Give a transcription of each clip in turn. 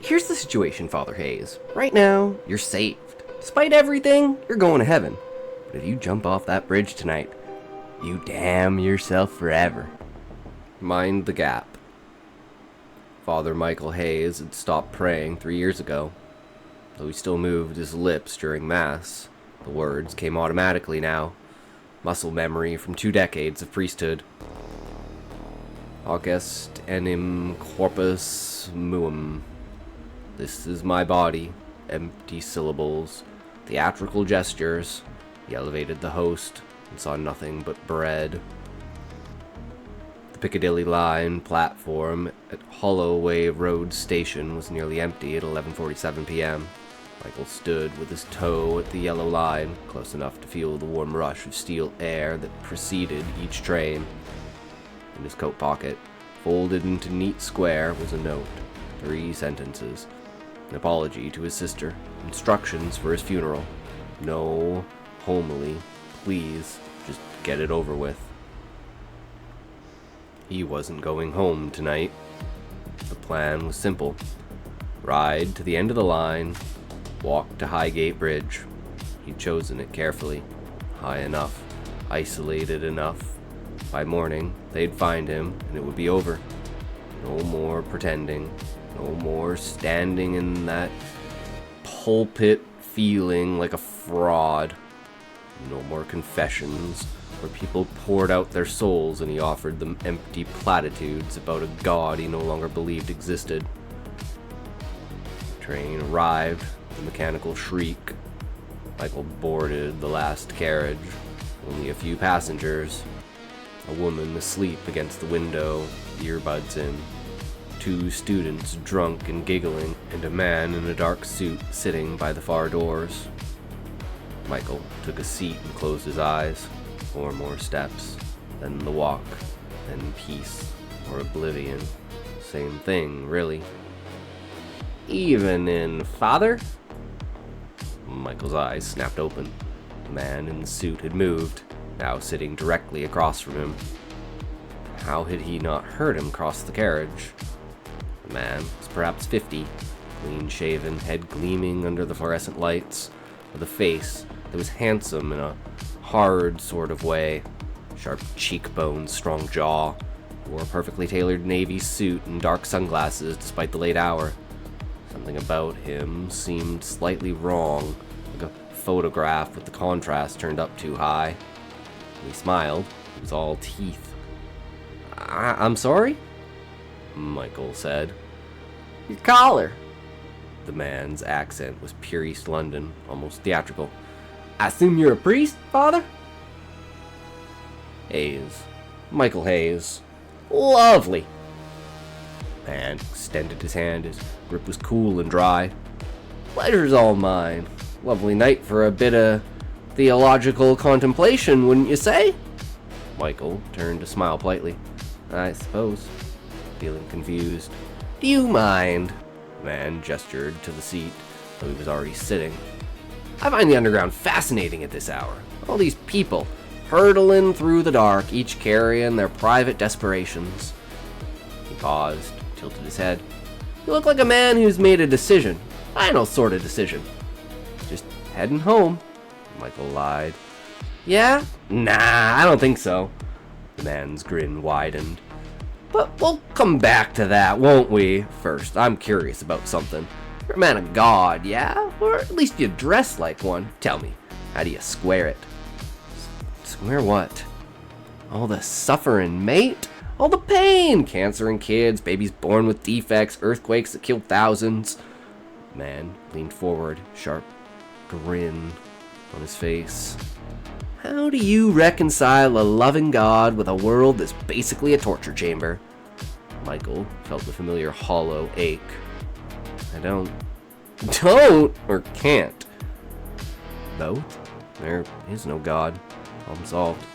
Here's the situation, Father Hayes. Right now, you're saved. Despite everything, you're going to heaven. But if you jump off that bridge tonight, you damn yourself forever. Mind the gap. Father Michael Hayes had stopped praying 3 years ago. Though he still moved his lips during Mass, the words came automatically now. Muscle memory from 2 decades of priesthood. August enim corpus muum. This is my body. Empty syllables. Theatrical gestures. He elevated the host and saw nothing but bread. The Piccadilly line platform at Holloway Road Station was nearly empty at 11:47 p.m. Michael stood with his toe at the yellow line, close enough to feel the warm rush of steel air that preceded each train. In his coat pocket, folded into neat square, was a note. 3 sentences. An apology to his sister. Instructions for his funeral. No homily. Please, just get it over with. He wasn't going home tonight. The plan was simple. Ride to the end of the line, walk to Highgate Bridge. He'd chosen it carefully. High enough, isolated enough. By morning, they'd find him, and it would be over. No more pretending. No more standing in that pulpit feeling like a fraud. No more confessions, where people poured out their souls and he offered them empty platitudes about a god he no longer believed existed. The train arrived, the mechanical shriek. Michael boarded the last carriage. Only a few passengers. A woman asleep against the window, earbuds in. 2 students drunk and giggling, and a man in a dark suit sitting by the far doors. Michael took a seat and closed his eyes. 4 more steps, then the walk, then peace or oblivion. Same thing, really. Evenin', Father? Michael's eyes snapped open. The man in the suit had moved, now sitting directly across from him. How had he not heard him cross the carriage? The man was perhaps 50, clean-shaven, head gleaming under the fluorescent lights, with a face that was handsome in a hard sort of way. Sharp cheekbones, strong jaw. Wore a perfectly tailored navy suit and dark sunglasses despite the late hour. Something about him seemed slightly wrong, like a photograph with the contrast turned up too high. He smiled. It was all teeth. I'm sorry? Michael said. Your collar. The man's accent was pure East London, almost theatrical. I assume you're a priest, Father? Hayes. Michael Hayes. Lovely. The man extended his hand. His grip was cool and dry. Pleasure's all mine. Lovely night for a bit of theological contemplation, wouldn't you say? Michael turned to smile politely. I suppose. Feeling confused. Do you mind? The man gestured to the seat, though he was already sitting. I find the underground fascinating at this hour. All these people, hurtling through the dark, each carrying their private desperations. He paused, tilted his head. You look like a man who's made a decision. Final sort of decision. Just heading home. Michael lied. Yeah? Nah, I don't think so. The man's grin widened. But we'll come back to that, won't we? First, I'm curious about something. You're a man of God, yeah? Or at least you dress like one. Tell me, how do you square it? Square what? All the suffering, mate? All the pain! Cancer in kids, babies born with defects, earthquakes that kill thousands. The man leaned forward, sharp grin on his face. How do you reconcile a loving God with a world that's basically a torture chamber? Michael felt the familiar hollow ache. I don't or can't. Both? There is no God. Problem solved.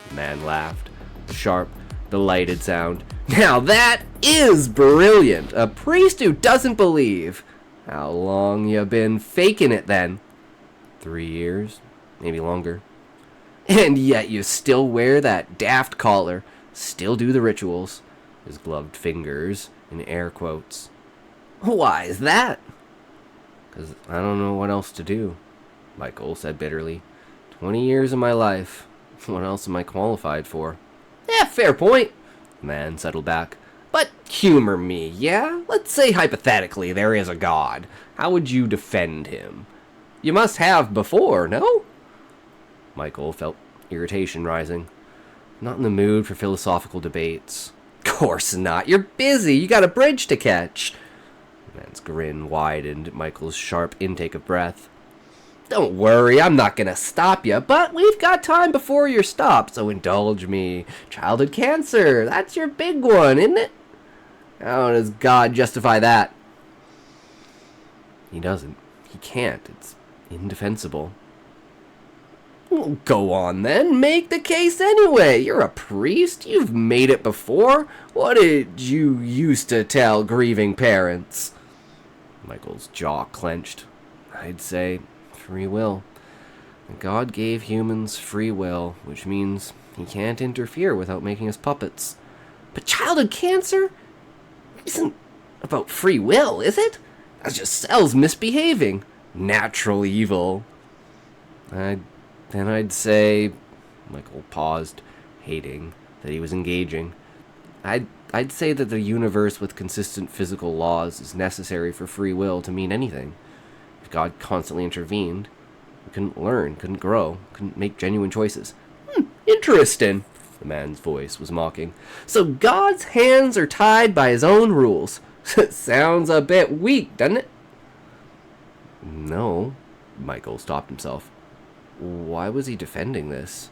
The man laughed. A sharp, delighted sound. Now that is brilliant! A priest who doesn't believe. How long you been faking it then? 3 years? Maybe longer. And yet you still wear that daft collar, still do the rituals. His gloved fingers in air quotes. Why is that? Because I don't know what else to do, Michael said bitterly. 20 years of my life. What else am I qualified for? Fair point. The man settled back. But humor me, yeah? Let's say hypothetically there is a god. How would you defend him? You must have before, no? Michael felt irritation rising. Not in the mood for philosophical debates. Course not. You're busy. You got a bridge to catch. The man's grin widened at Michael's sharp intake of breath. Don't worry, I'm not gonna stop you, but we've got time before your stop, so indulge me. Childhood cancer, that's your big one, isn't it? How does God justify that? He doesn't. He can't. It's indefensible. Well, go on then, make the case anyway. You're a priest, you've made it before. What did you used to tell grieving parents? Michael's jaw clenched. I'd say free will. God gave humans free will, which means he can't interfere without making us puppets. But childhood cancer isn't about free will, is it? That's just cells misbehaving. Natural evil. Then I'd say... Michael paused, hating that he was engaging. I'd say that the universe with consistent physical laws is necessary for free will to mean anything. If God constantly intervened, we couldn't learn, couldn't grow, couldn't make genuine choices. Interesting. The man's voice was mocking. So God's hands are tied by his own rules. Sounds a bit weak, doesn't it? No. Michael stopped himself. Why was he defending this?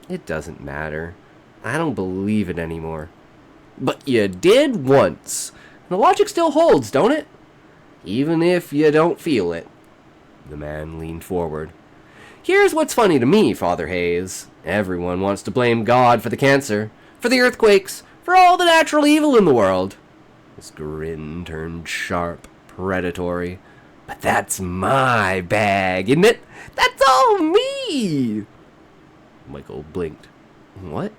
It doesn't matter. I don't believe it anymore. But you did once. The logic still holds, don't it? Even if you don't feel it. The man leaned forward. Here's what's funny to me, Father Hayes. Everyone wants to blame God for the cancer, for the earthquakes, for all the natural evil in the world. His grin turned sharp, predatory. But that's my bag, isn't it? That's all me! Michael blinked. What?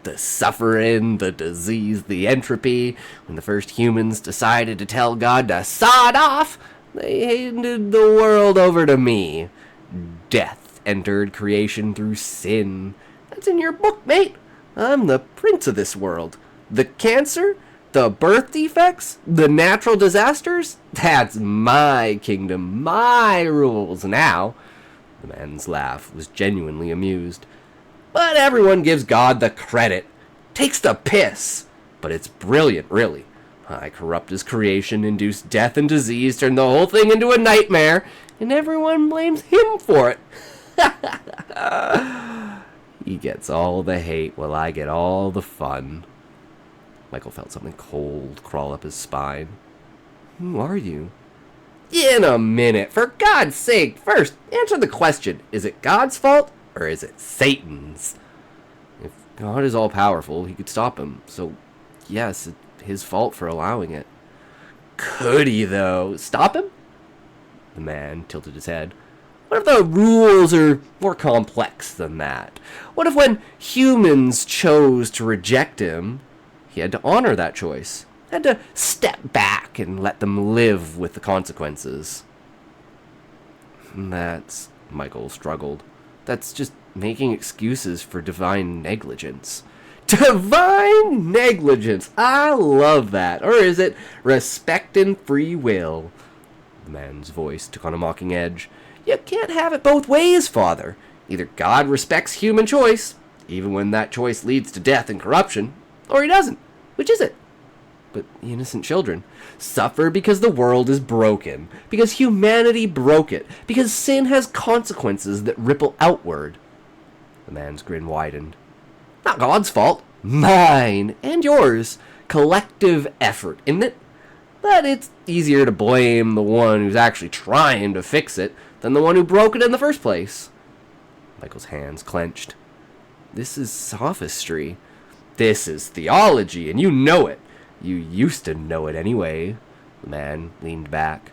The suffering, the disease, the entropy. When the first humans decided to tell God to sod off, they handed the world over to me. Death entered creation through sin. That's in your book, mate. I'm the prince of this world. The cancer, the birth defects, the natural disasters, that's my kingdom, my rules now. The man's laugh was genuinely amused. But everyone gives God the credit. Takes the piss. But it's brilliant, really. I corrupt his creation, induced death and disease, turned the whole thing into a nightmare, and everyone blames him for it. He gets all the hate while I get all the fun. Michael felt something cold crawl up his spine. Who are you? In a minute. For God's sake, first, answer the question. Is it God's fault, or is it Satan's? If God is all-powerful, he could stop him. So, yes, it's his fault for allowing it. Could he, though? Stop him? The man tilted his head. What if the rules are more complex than that? What if when humans chose to reject him, he had to honor that choice? Had to step back and let them live with the consequences? Michael struggled. That's just making excuses for divine negligence. Divine negligence! I love that. Or is it respect and free will? The man's voice took on a mocking edge. You can't have it both ways, Father. Either God respects human choice, even when that choice leads to death and corruption, or he doesn't. Which is it? But innocent children suffer because the world is broken, because humanity broke it, because sin has consequences that ripple outward. The man's grin widened. Not God's fault. Mine and yours. Collective effort, isn't it? But it's easier to blame the one who's actually trying to fix it than the one who broke it in the first place. Michael's hands clenched. This is sophistry. This is theology, and you know it. You used to know it anyway. The man leaned back.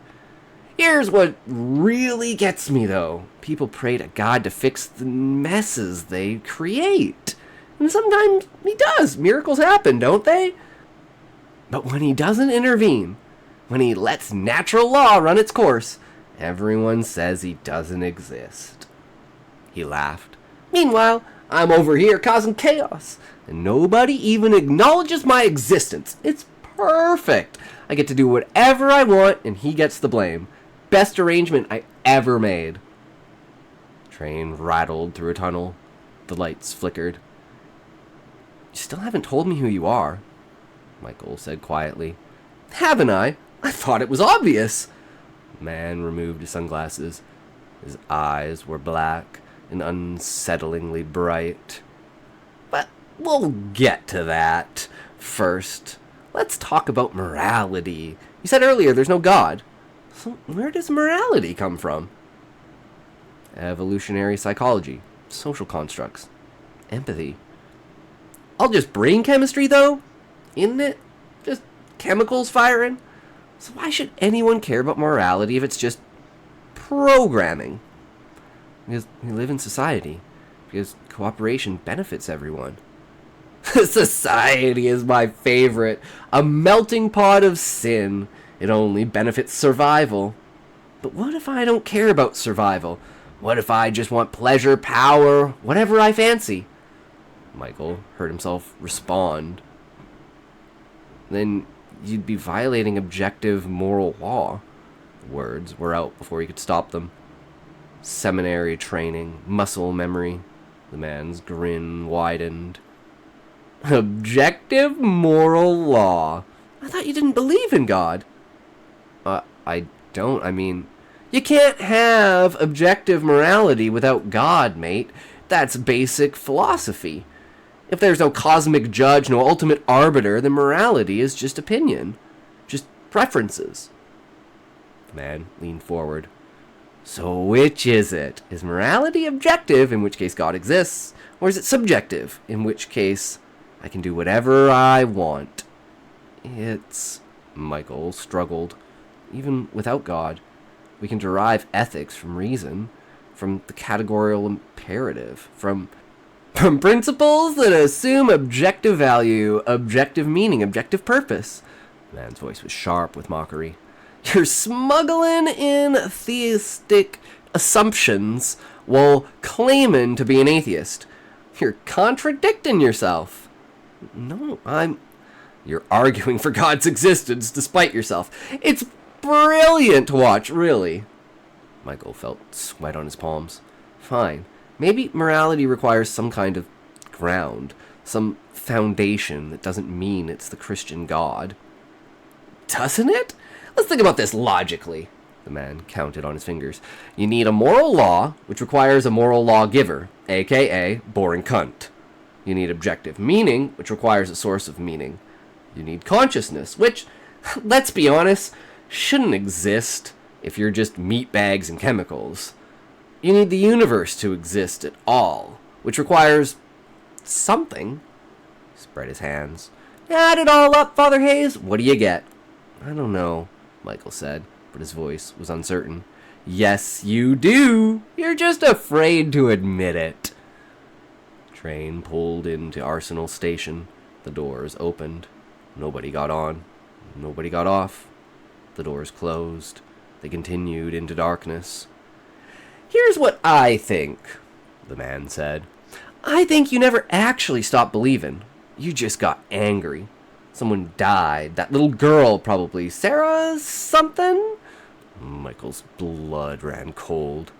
Here's what really gets me, though. People pray to God to fix the messes they create. And sometimes he does. Miracles happen, don't they? But when he doesn't intervene, When he lets natural law run its course, everyone says he doesn't exist. He laughed. Meanwhile, I'm over here causing chaos, and nobody even acknowledges my existence. It's perfect. I get to do whatever I want, and he gets the blame. Best arrangement I ever made. Train rattled through a tunnel. The lights flickered. You still haven't told me who you are, Michael said quietly. Haven't I? I thought it was obvious. The man removed his sunglasses. His eyes were black and unsettlingly bright. But we'll get to that. First, let's talk about morality. You said earlier there's no God. So where does morality come from? Evolutionary psychology, social constructs, empathy. All just brain chemistry, though? Isn't it? Just chemicals firing? So why should anyone care about morality if it's just programming? Because we live in society. Because cooperation benefits everyone. Society is my favorite. A melting pot of sin. It only benefits survival. But what if I don't care about survival? What if I just want pleasure, power, whatever I fancy? Michael heard himself respond. Then you'd be violating objective moral law. The words were out before he could stop them. Seminary training, muscle memory. The man's grin widened. Objective moral law. I thought you didn't believe in God. I don't. I mean, you can't have objective morality without God, mate. That's basic philosophy. If there's no cosmic judge, no ultimate arbiter, then morality is just opinion. Just preferences. The man leaned forward. So which is it? Is morality objective, in which case God exists? Or is it subjective, in which case I can do whatever I want? It's... Michael struggled. Even without God, we can derive ethics from reason, from the categorical imperative, from principles that assume objective value, objective meaning, objective purpose. The man's voice was sharp with mockery. You're smuggling in theistic assumptions while claiming to be an atheist. You're contradicting yourself. No, You're arguing for God's existence despite yourself. It's brilliant to watch, really. Michael felt sweat on his palms. Fine. Maybe morality requires some kind of ground, some foundation that doesn't mean it's the Christian God. Doesn't it? Let's think about this logically. The man counted on his fingers. You need a moral law, which requires a moral lawgiver, aka boring cunt. You need objective meaning, which requires a source of meaning. You need consciousness, which, let's be honest, shouldn't exist if you're just meat bags and chemicals. You need the universe to exist at all, which requires something. He spread his hands. Add it all up, Father Hayes. What do you get? I don't know, Michael said, but his voice was uncertain. Yes, you do. You're just afraid to admit it. Train pulled into Arsenal Station. The doors opened. Nobody got on. Nobody got off. The doors closed. They continued into darkness. Here's what I think, the man said. I think you never actually stopped believing. You just got angry. Someone died. That little girl, probably. Sarah something? Michael's blood ran cold.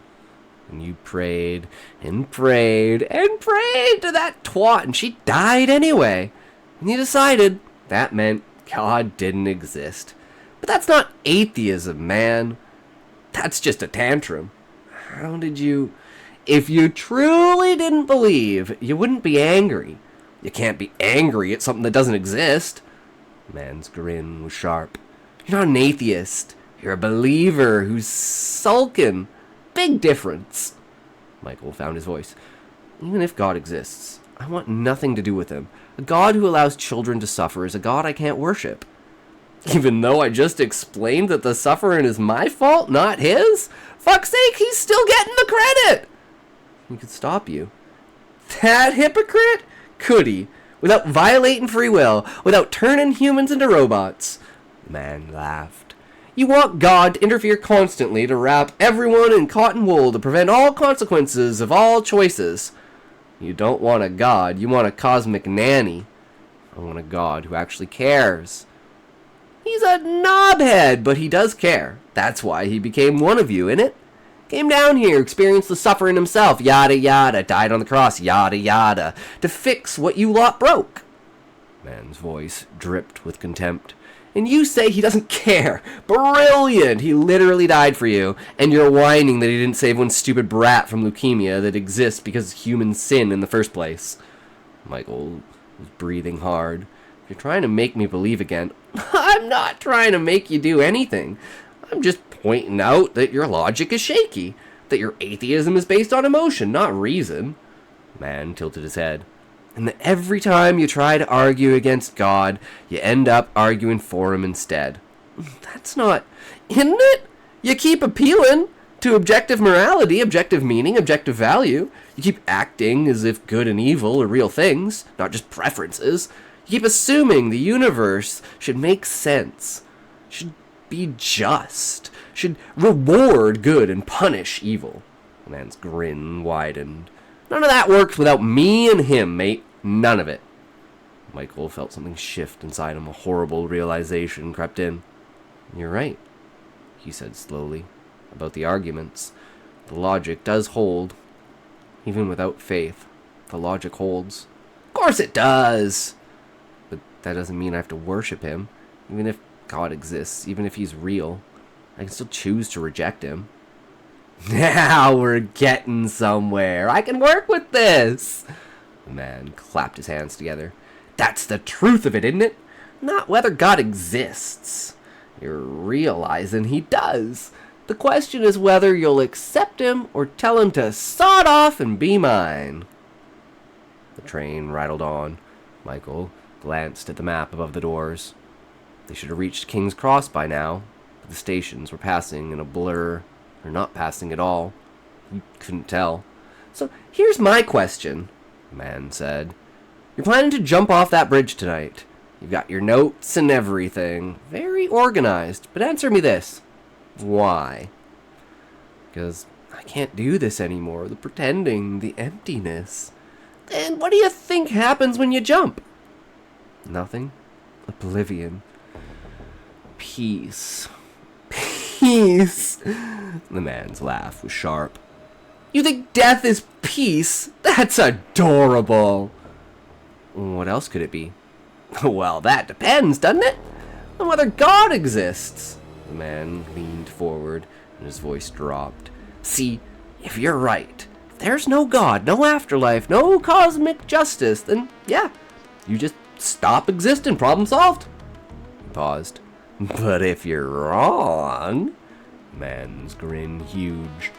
And you prayed and prayed and prayed to that twat, and she died anyway. And you decided that meant God didn't exist. But that's not atheism, man. That's just a tantrum. How did you... If you truly didn't believe, you wouldn't be angry. You can't be angry at something that doesn't exist. The man's grin was sharp. You're not an atheist. You're a believer who's sulking. Big difference. Michael found his voice. Even if God exists, I want nothing to do with him. A God who allows children to suffer is a God I can't worship. Even though I just explained that the suffering is my fault, not his? Fuck's sake, he's still getting the credit! He could stop you. That hypocrite? Could he? Without violating free will, without turning humans into robots. The man laughed. You want God to interfere constantly, to wrap everyone in cotton wool, to prevent all consequences of all choices. You don't want a God, you want a cosmic nanny. I want a God who actually cares. He's a knobhead, but he does care. That's why he became one of you, innit? Came down here, experienced the suffering himself, yada yada, died on the cross, yada yada, to fix what you lot broke. Man's voice dripped with contempt. And you say he doesn't care. Brilliant! He literally died for you, and you're whining that he didn't save one stupid brat from leukemia that exists because of human sin in the first place. Michael was breathing hard. You're trying to make me believe again. I'm not trying to make you do anything. I'm just pointing out that your logic is shaky, that your atheism is based on emotion, not reason. Man tilted his head. And that every time you try to argue against God, you end up arguing for him instead. That's not... Isn't it? You keep appealing to objective morality, objective meaning, objective value. You keep acting as if good and evil are real things, not just preferences. You keep assuming the universe should make sense, should be just, should reward good and punish evil. The man's grin widened. None of that works without me and him, mate. None of it. Michael felt something shift inside him. A horrible realization crept in. You're right, he said slowly, about the arguments. The logic does hold. Even without faith, the logic holds. Of course it does! But that doesn't mean I have to worship him. Even if God exists, even if he's real, I can still choose to reject him. Now we're getting somewhere. I can work with this. The man clapped his hands together. That's the truth of it, isn't it? Not whether God exists. You're realizing he does. The question is whether you'll accept him or tell him to sod off and be mine. The train rattled on. Michael glanced at the map above the doors. They should have reached King's Cross by now, but the stations were passing in a blur, or not passing at all. He couldn't tell. So here's my question, the man said. You're planning to jump off that bridge tonight. You've got your notes and everything. Very organized. But answer me this. Why? Because I can't do this anymore. The pretending, the emptiness. And what do you think happens when you jump? Nothing. Oblivion. Peace. Peace. The man's laugh was sharp. You think death is peace? That's adorable. What else could it be? Well, that depends, doesn't it? On whether God exists. The man leaned forward, and his voice dropped. See, if you're right, if there's no God, no afterlife, no cosmic justice, then yeah, you just stop existing, problem solved. He paused. But if you're wrong... Man's grin huge.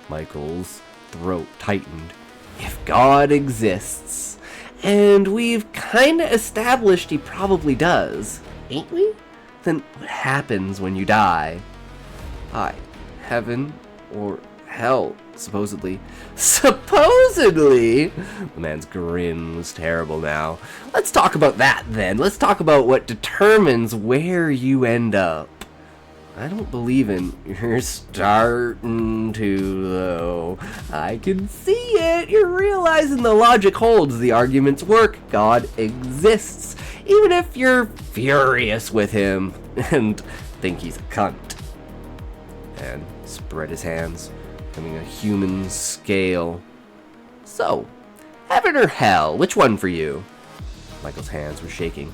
Michael's throat tightened. If God exists, and we've kinda established he probably does, ain't we? Then what happens when you die? Heaven or hell, supposedly. Supposedly? The man's grin was terrible now. Let's talk about that then. Let's talk about what determines where you end up. I don't believe in you're starting to, though. I can see it. You're realizing the logic holds. The arguments work. God exists. Even if you're furious with him and think he's a cunt. And spread his hands, becoming a human scale. So, heaven or hell, which one for you? Michael's hands were shaking.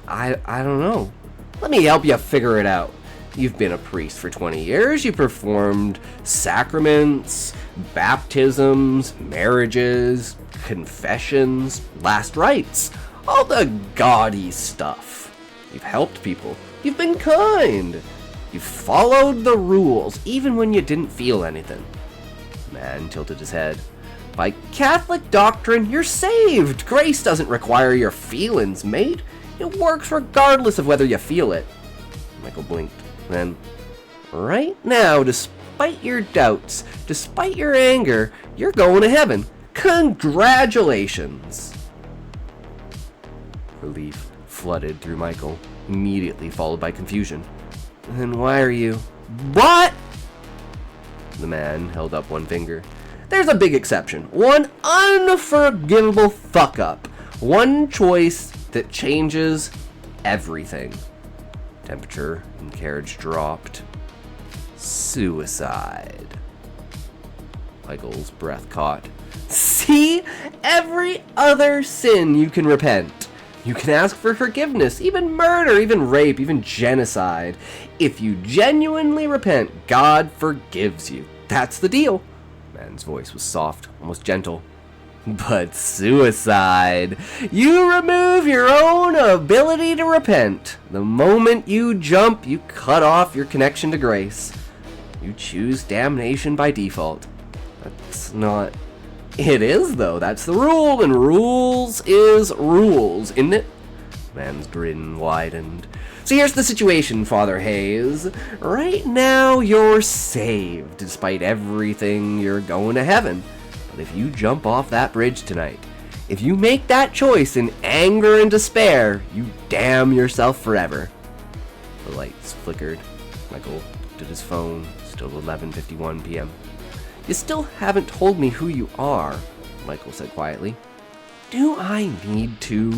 I don't know. Let me help you figure it out. You've been a priest for 20 years. You performed sacraments, baptisms, marriages, confessions, last rites. All the gaudy stuff. You've helped people. You've been kind. You followed the rules, even when you didn't feel anything. The man tilted his head. By Catholic doctrine, you're saved. Grace doesn't require your feelings, mate. It works regardless of whether you feel it. Michael blinked. Then, right now, despite your doubts, despite your anger, you're going to heaven. Congratulations. Relief flooded through Michael, immediately followed by confusion. Then why are you... What? The man held up one finger. There's a big exception. One unforgivable fuck-up. One choice that changes everything. Temperature in carriage dropped. Suicide. Michael's breath caught. See? Every other sin you can repent. You can ask for forgiveness, even murder, even rape, even genocide. If you genuinely repent, God forgives you. That's the deal. The man's voice was soft, almost gentle. But suicide. You remove your own ability to repent. The moment you jump, you cut off your connection to grace. You choose damnation by default. That's not... It is, though. That's the rule, and rules is rules, isn't it? Man's grin widened. So here's the situation, Father Hayes. Right now, you're saved. Despite everything, you're going to heaven. But if you jump off that bridge tonight, if you make that choice in anger and despair, you damn yourself forever. The lights flickered. Michael looked at his phone. Still 11:51 p.m. You still haven't told me who you are, Michael said quietly. Do I need to?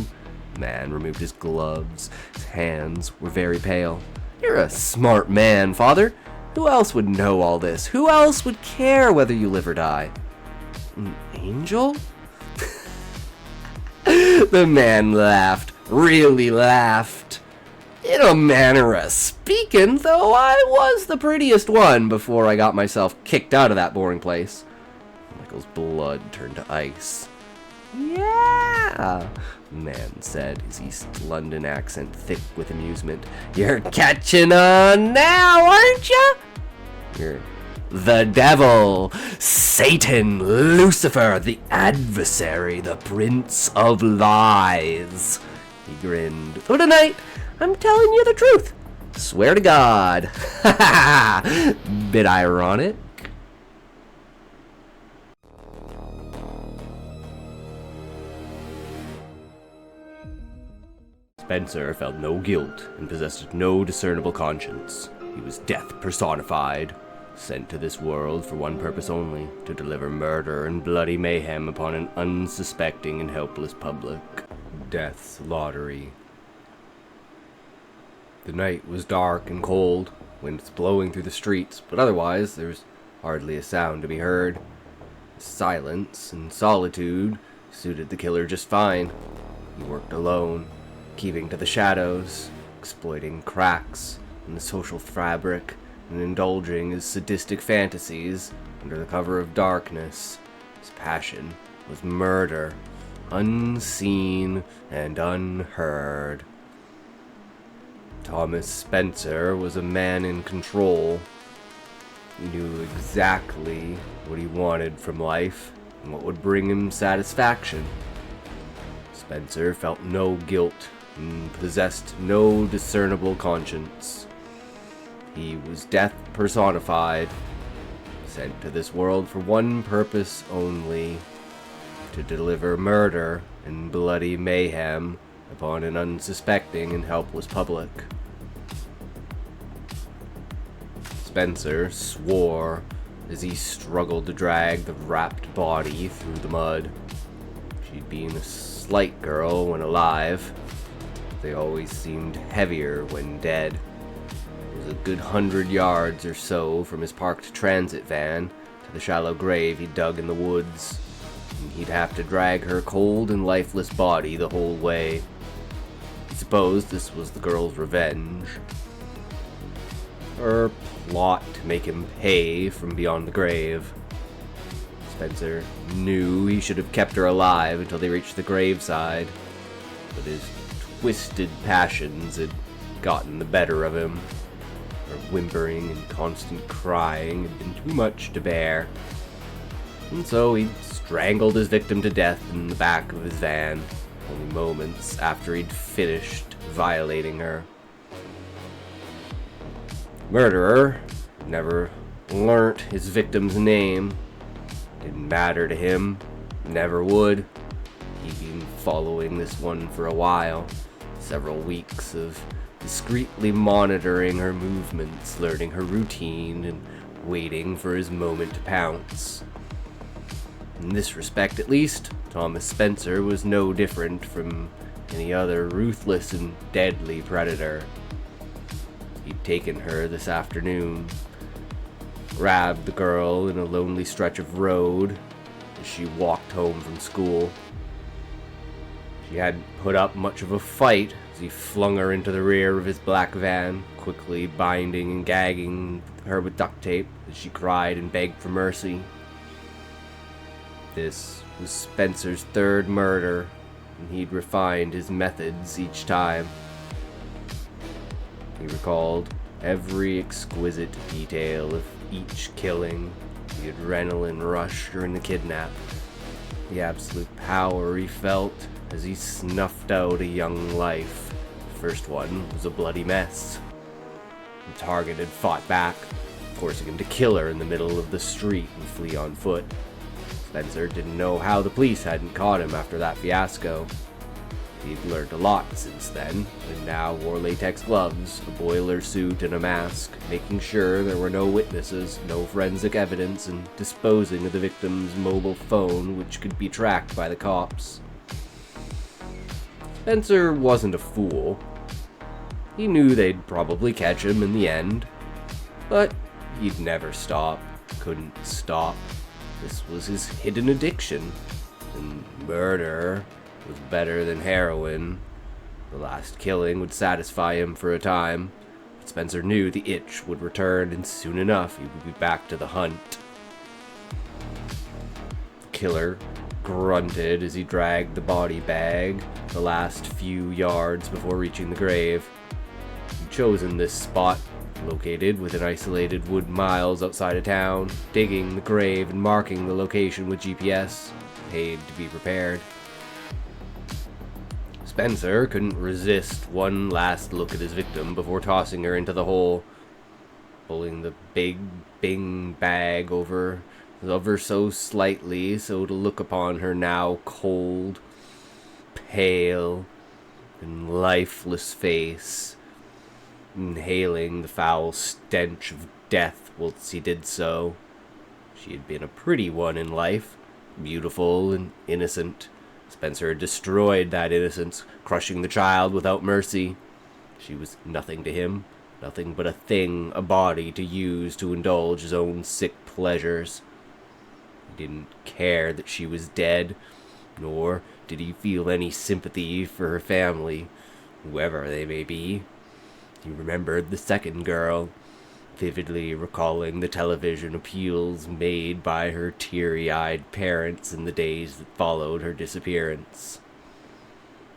The man removed his gloves. His hands were very pale. You're a smart man, Father. Who else would know all this? Who else would care whether you live or die? An angel? The man laughed. Really laughed. In a manner of speaking, though I was the prettiest one before I got myself kicked out of that boring place. Michael's blood turned to ice. Yeah, the man said, his East London accent thick with amusement. You're catching on now, aren't you? You're the devil, Satan, Lucifer, the adversary, the prince of lies. He grinned. So tonight, I'm telling you the truth. Swear to God. Bit ironic. Spencer felt no guilt and possessed no discernible conscience. He was death personified, sent to this world for one purpose only, to deliver murder and bloody mayhem upon an unsuspecting and helpless public. Death's lottery. The night was dark and cold, winds blowing through the streets, but otherwise there was hardly a sound to be heard. Silence and solitude suited the killer just fine. He worked alone, keeping to the shadows, exploiting cracks in the social fabric, and indulging his sadistic fantasies under the cover of darkness. His passion was murder, unseen and unheard. Thomas Spencer was a man in control. He knew exactly what he wanted from life and what would bring him satisfaction. Spencer felt no guilt and possessed no discernible conscience. He was death personified, sent to this world for one purpose only, to deliver murder and bloody mayhem upon an unsuspecting and helpless public. Spencer swore as he struggled to drag the wrapped body through the mud. She'd been a slight girl when alive. They always seemed heavier when dead. It was a good 100 yards or so from his parked transit van to the shallow grave he dug in the woods. And he'd have to drag her cold and lifeless body the whole way. He supposed this was the girl's revenge. Her plot to make him pay from beyond the grave. Spencer knew he should have kept her alive until they reached the graveside, but his twisted passions had gotten the better of him. Her whimpering and constant crying had been too much to bear, and so he'd strangled his victim to death in the back of his van, only moments after he'd finished violating her. Murderer never learnt his victim's name. Didn't matter to him, never would. He'd been following this one for a while, several weeks of discreetly monitoring her movements, learning her routine, and waiting for his moment to pounce. In this respect, at least, Thomas Spencer was no different from any other ruthless and deadly predator. He'd taken her this afternoon, grabbed the girl in a lonely stretch of road as she walked home from school. She hadn't put up much of a fight as he flung her into the rear of his black van, quickly binding and gagging her with duct tape as she cried and begged for mercy. This was Spencer's third murder, and he'd refined his methods each time. He recalled every exquisite detail of each killing, the adrenaline rush during the kidnap, the absolute power he felt as he snuffed out a young life. The first one was a bloody mess. The target had fought back, forcing him to kill her in the middle of the street and flee on foot. Spencer didn't know how the police hadn't caught him after that fiasco. He'd learned a lot since then, and now wore latex gloves, a boiler suit, and a mask, making sure there were no witnesses, no forensic evidence, and disposing of the victim's mobile phone, which could be tracked by the cops. Spencer wasn't a fool. He knew they'd probably catch him in the end, but he'd never stop, couldn't stop. This was his hidden addiction, and murder was better than heroin. The last killing would satisfy him for a time, but Spencer knew the itch would return, and soon enough he would be back to the hunt. The killer grunted as he dragged the body bag the last few yards before reaching the grave. He'd chosen this spot, located within isolated wood miles outside of town, digging the grave and marking the location with GPS, paid to be prepared. Spencer couldn't resist one last look at his victim before tossing her into the hole, pulling the big Bing bag over so slightly so to look upon her now cold, pale, and lifeless face, inhaling the foul stench of death whilst he did so. She had been a pretty one in life, beautiful and innocent. Spencer had destroyed that innocence, crushing the child without mercy. She was nothing to him, nothing but a thing, a body to use to indulge his own sick pleasures. He didn't care that she was dead, nor did he feel any sympathy for her family, whoever they may be. He remembered the second girl, vividly recalling the television appeals made by her teary-eyed parents in the days that followed her disappearance.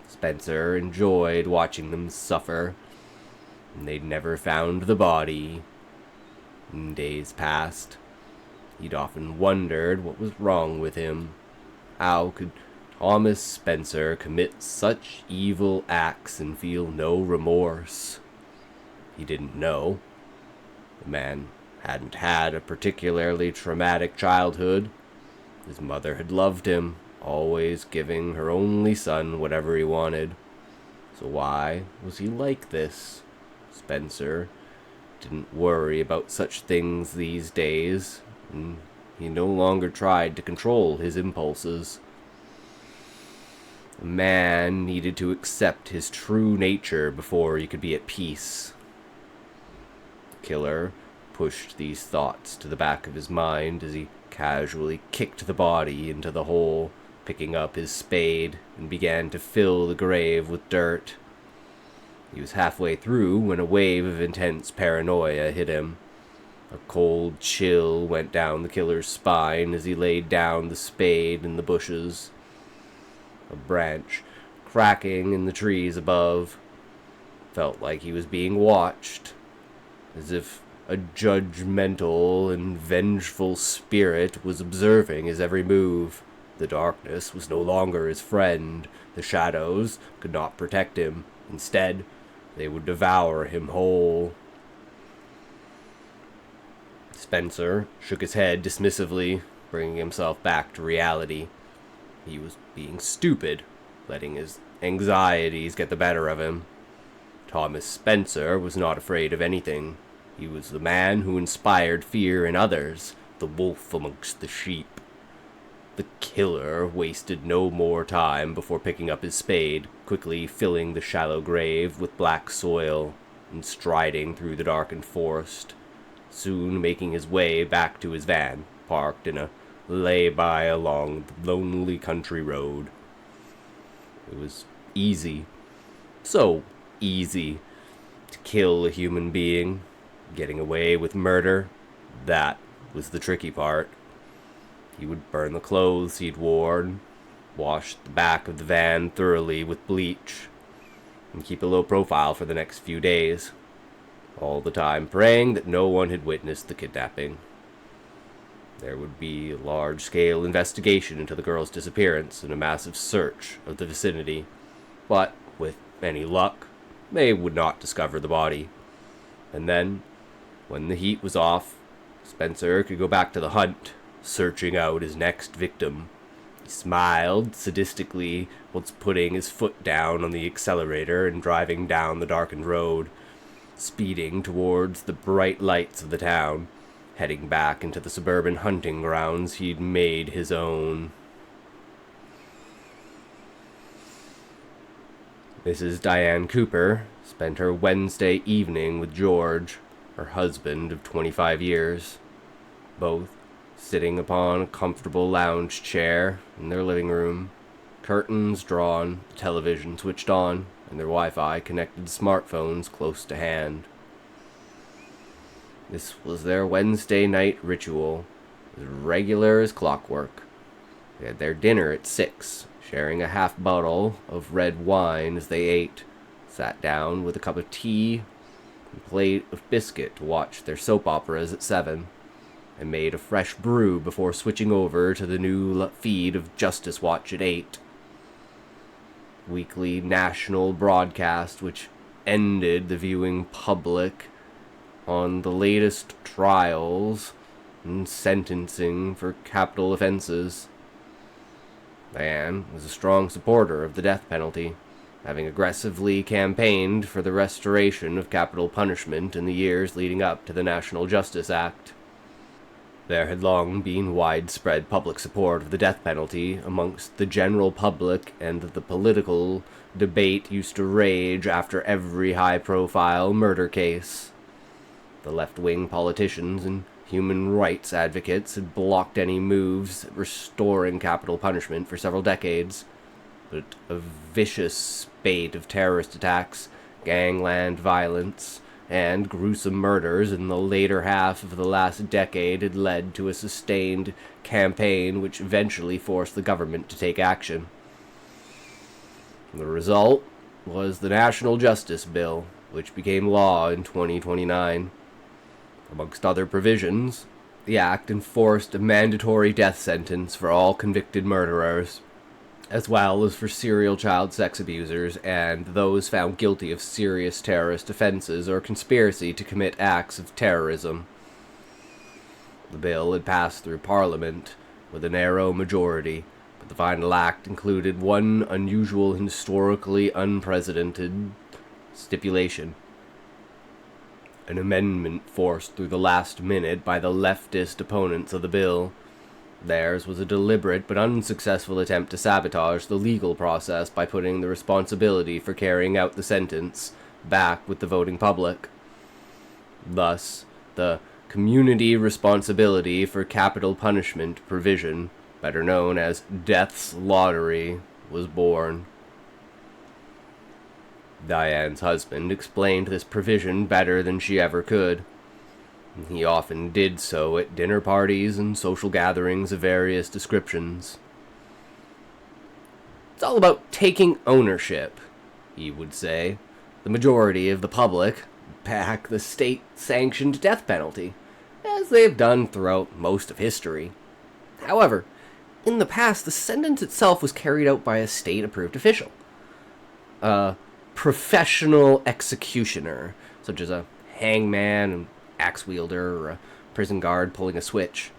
Spencer enjoyed watching them suffer, and they'd never found the body. In days past, he'd often wondered what was wrong with him. How could Thomas Spencer commit such evil acts and feel no remorse? He didn't know. The man hadn't had a particularly traumatic childhood. His mother had loved him, always giving her only son whatever he wanted. So why was he like this? Spencer didn't worry about such things these days, and he no longer tried to control his impulses. A man needed to accept his true nature before he could be at peace. The killer pushed these thoughts to the back of his mind as he casually kicked the body into the hole, picking up his spade, and began to fill the grave with dirt. He was halfway through when a wave of intense paranoia hit him. A cold chill went down the killer's spine as he laid down the spade in the bushes. A branch cracking in the trees above felt like he was being watched, as if a judgmental and vengeful spirit was observing his every move. The darkness was no longer his friend. The shadows could not protect him. Instead, they would devour him whole. Spencer shook his head dismissively, bringing himself back to reality. He was being stupid, letting his anxieties get the better of him. Thomas Spencer was not afraid of anything. He was the man who inspired fear in others, the wolf amongst the sheep. The killer wasted no more time before picking up his spade, quickly filling the shallow grave with black soil, and striding through the darkened forest, soon making his way back to his van, parked in a lay-by along the lonely country road. It was easy, so easy, to kill a human being. Getting away with murder, that was the tricky part. He would burn the clothes he'd worn, wash the back of the van thoroughly with bleach, and keep a low profile for the next few days, all the time praying that no one had witnessed the kidnapping. There would be a large-scale investigation into the girl's disappearance and a massive search of the vicinity, but, with any luck, they would not discover the body. And then, when the heat was off, Spencer could go back to the hunt, searching out his next victim. He smiled sadistically once putting his foot down on the accelerator and driving down the darkened road, speeding towards the bright lights of the town, heading back into the suburban hunting grounds he'd made his own. Mrs. Diane Cooper spent her Wednesday evening with George, her husband of 25 years, both sitting upon a comfortable lounge chair in their living room, curtains drawn, the television switched on, and their Wi-Fi connected smartphones close to hand. This was their Wednesday night ritual, as regular as clockwork. They had their dinner at 6, sharing a half bottle of red wine as they ate, sat down with a cup of tea and plate of biscuit to watch their soap operas at 7, and made a fresh brew before switching over to the new feed of Justice Watch at 8. Weekly national broadcast which ended the viewing public on the latest trials and sentencing for capital offenses. Diane was a strong supporter of the death penalty, having aggressively campaigned for the restoration of capital punishment in the years leading up to the National Justice Act. There had long been widespread public support of the death penalty amongst the general public, and the political debate used to rage after every high-profile murder case. The left-wing politicians and human rights advocates had blocked any moves restoring capital punishment for several decades, but a vicious spate of terrorist attacks, gangland violence, and gruesome murders in the later half of the last decade had led to a sustained campaign which eventually forced the government to take action. The result was the National Justice Bill, which became law in 2029. Amongst other provisions, the act enforced a mandatory death sentence for all convicted murderers, as well as for serial child sex abusers and those found guilty of serious terrorist offenses or conspiracy to commit acts of terrorism. The bill had passed through Parliament with a narrow majority, but the final act included one unusual and historically unprecedented stipulation. An amendment forced through the last minute by the leftist opponents of the bill. Theirs was a deliberate but unsuccessful attempt to sabotage the legal process by putting the responsibility for carrying out the sentence back with the voting public. Thus, the Community Responsibility for Capital Punishment provision, better known as Death's Lottery, was born. Diane's husband explained this provision better than she ever could. He often did so at dinner parties and social gatherings of various descriptions. It's all about taking ownership, he would say. The majority of the public back the state-sanctioned death penalty, as they have done throughout most of history. However, in the past, the sentence itself was carried out by a state-approved official. A professional executioner, such as a hangman, an axe wielder, or a prison guard pulling a switch.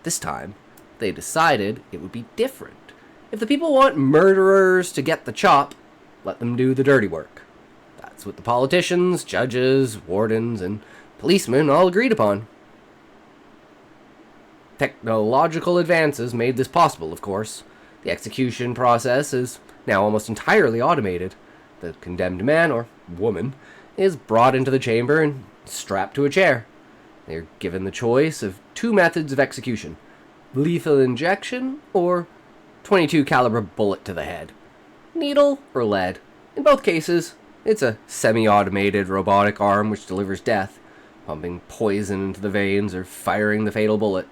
This time, they decided it would be different. If the people want murderers to get the chop, let them do the dirty work. That's what the politicians, judges, wardens, and policemen all agreed upon. Technological advances made this possible, of course. The execution process is now almost entirely automated. The condemned man, or woman, is brought into the chamber and strapped to a chair. They are given the choice of two methods of execution: lethal injection or 22 caliber bullet to the head, needle or lead. In both cases, it's a semi-automated robotic arm which delivers death, pumping poison into the veins or firing the fatal bullet.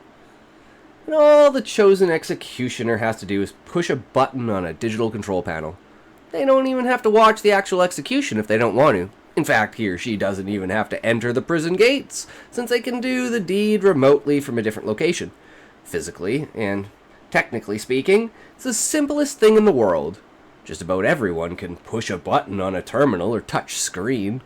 And all the chosen executioner has to do is push a button on a digital control panel. They don't even have to watch the actual execution if they don't want to. In fact, he or she doesn't even have to enter the prison gates, since they can do the deed remotely from a different location. Physically, and technically speaking, it's the simplest thing in the world. Just about everyone can push a button on a terminal or touch screen.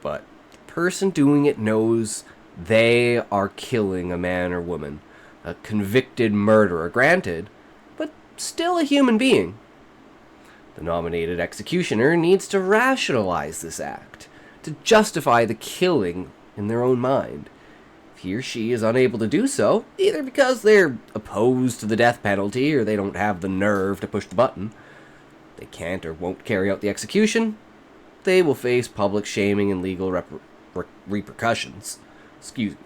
But the person doing it knows they are killing a man or woman. A convicted murderer, granted, but still a human being. The nominated executioner needs to rationalize this act, to justify the killing in their own mind. If he or she is unable to do so, either because they're opposed to the death penalty or they don't have the nerve to push the button, they can't or won't carry out the execution, they will face public shaming and legal repercussions. Excuse me.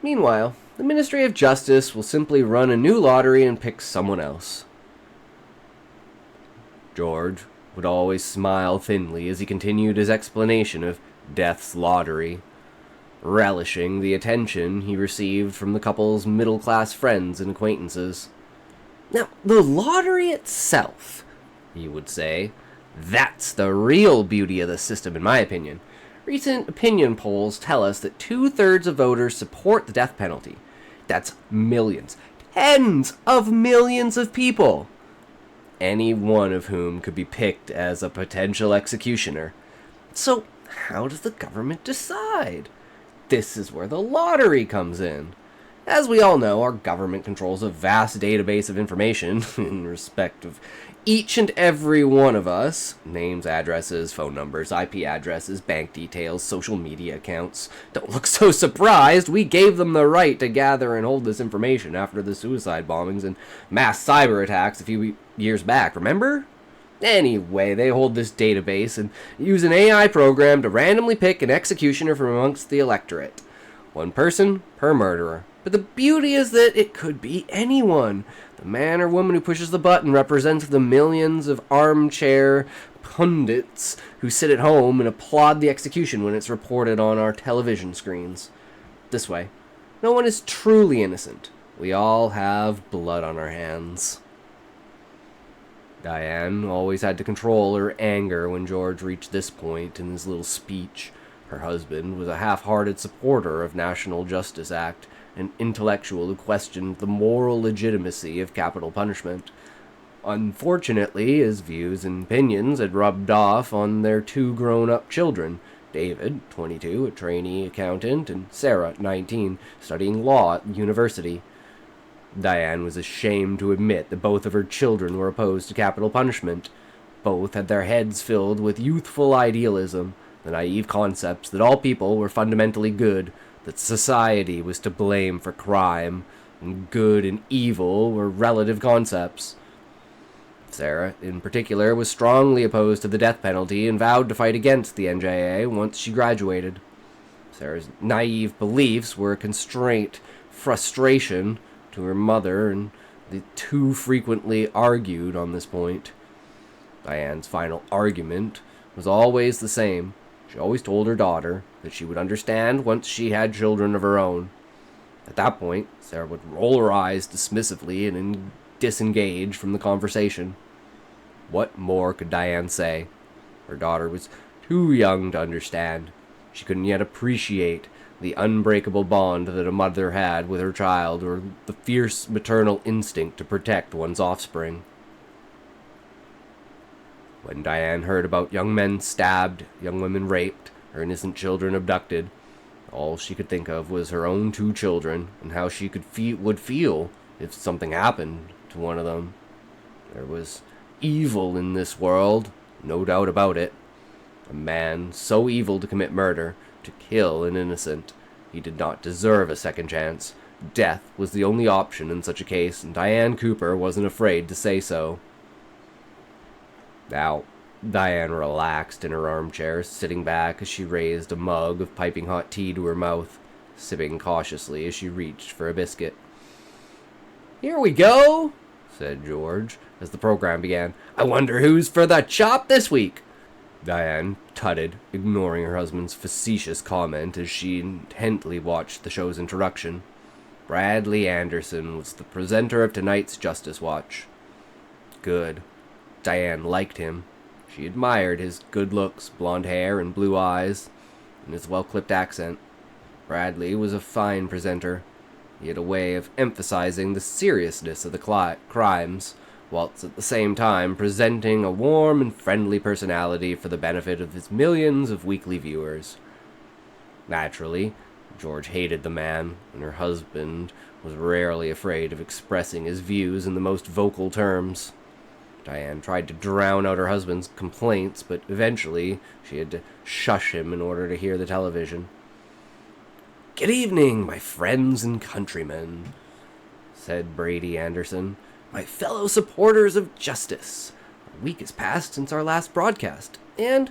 Meanwhile, the Ministry of Justice will simply run a new lottery and pick someone else. George would always smile thinly as he continued his explanation of Death's Lottery, relishing the attention he received from the couple's middle-class friends and acquaintances. Now, the lottery itself, he would say, that's the real beauty of the system, in my opinion. Recent opinion polls tell us that 2/3 of voters support the death penalty. That's millions, tens of millions of people, any one of whom could be picked as a potential executioner. So, how does the government decide? This is where the lottery comes in. As we all know, our government controls a vast database of information in respect of each and every one of us. Names, addresses, phone numbers, IP addresses, bank details, social media accounts. Don't look so surprised. We gave them the right to gather and hold this information after the suicide bombings and mass cyber attacks a few years back, remember? Anyway, they hold this database and use an AI program to randomly pick an executioner from amongst the electorate. One person per murderer. But the beauty is that it could be anyone. The man or woman who pushes the button represents the millions of armchair pundits who sit at home and applaud the execution when it's reported on our television screens. This way, no one is truly innocent. We all have blood on our hands. Diane always had to control her anger when George reached this point in his little speech. Her husband was a half-hearted supporter of National Justice Act, an intellectual who questioned the moral legitimacy of capital punishment. Unfortunately, his views and opinions had rubbed off on their two grown-up children, David, 22, a trainee accountant, and Sarah, 19, studying law at university. Diane was ashamed to admit that both of her children were opposed to capital punishment. Both had their heads filled with youthful idealism, the naive concepts that all people were fundamentally good, that society was to blame for crime, and good and evil were relative concepts. Sarah, in particular, was strongly opposed to the death penalty and vowed to fight against the NJA once she graduated. Sarah's naive beliefs were a constraint, frustration to her mother, and they too frequently argued on this point. Diane's final argument was always the same. She always told her daughter that she would understand once she had children of her own. At that point, Sarah would roll her eyes dismissively and disengage from the conversation. What more could Diane say? Her daughter was too young to understand. She couldn't yet appreciate the unbreakable bond that a mother had with her child, or the fierce maternal instinct to protect one's offspring. When Diane heard about young men stabbed, young women raped, her innocent children abducted, all she could think of was her own two children and how she would feel if something happened to one of them. There was evil in this world, no doubt about it. A man so evil to commit murder, to kill an innocent. He did not deserve a second chance. Death was the only option in such a case, and Diane Cooper wasn't afraid to say so. Now, Diane relaxed in her armchair, sitting back as she raised a mug of piping hot tea to her mouth, sipping cautiously as she reached for a biscuit. "Here we go," said George, as the program began. "I wonder who's for the chop this week?" Diane tutted, ignoring her husband's facetious comment as she intently watched the show's introduction. Bradley Anderson was the presenter of tonight's Justice Watch. Good. Diane liked him. She admired his good looks, blonde hair, and blue eyes, and his well-clipped accent. Bradley was a fine presenter. He had a way of emphasizing the seriousness of the crimes, whilst at the same time presenting a warm and friendly personality for the benefit of his millions of weekly viewers. Naturally, George hated the man, and her husband was rarely afraid of expressing his views in the most vocal terms. Diane tried to drown out her husband's complaints, but eventually she had to shush him in order to hear the television. "Good evening, my friends and countrymen," said Brady Anderson. "My fellow supporters of justice. A week has passed since our last broadcast, and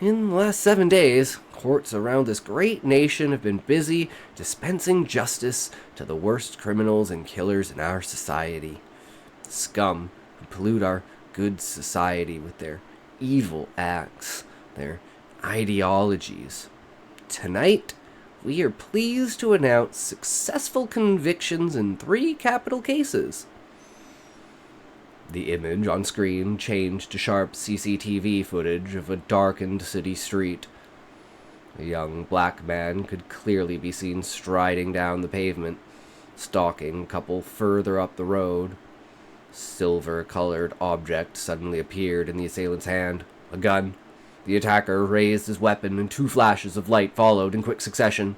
in the last 7 days, courts around this great nation have been busy dispensing justice to the worst criminals and killers in our society. Scum who pollute our good society with their evil acts, their ideologies. Tonight, we are pleased to announce successful convictions in 3 capital cases." The image on screen changed to sharp CCTV footage of a darkened city street. A young black man could clearly be seen striding down the pavement, stalking a couple further up the road. Silver-colored object suddenly appeared in the assailant's hand. A gun. The attacker raised his weapon, and 2 flashes of light followed in quick succession.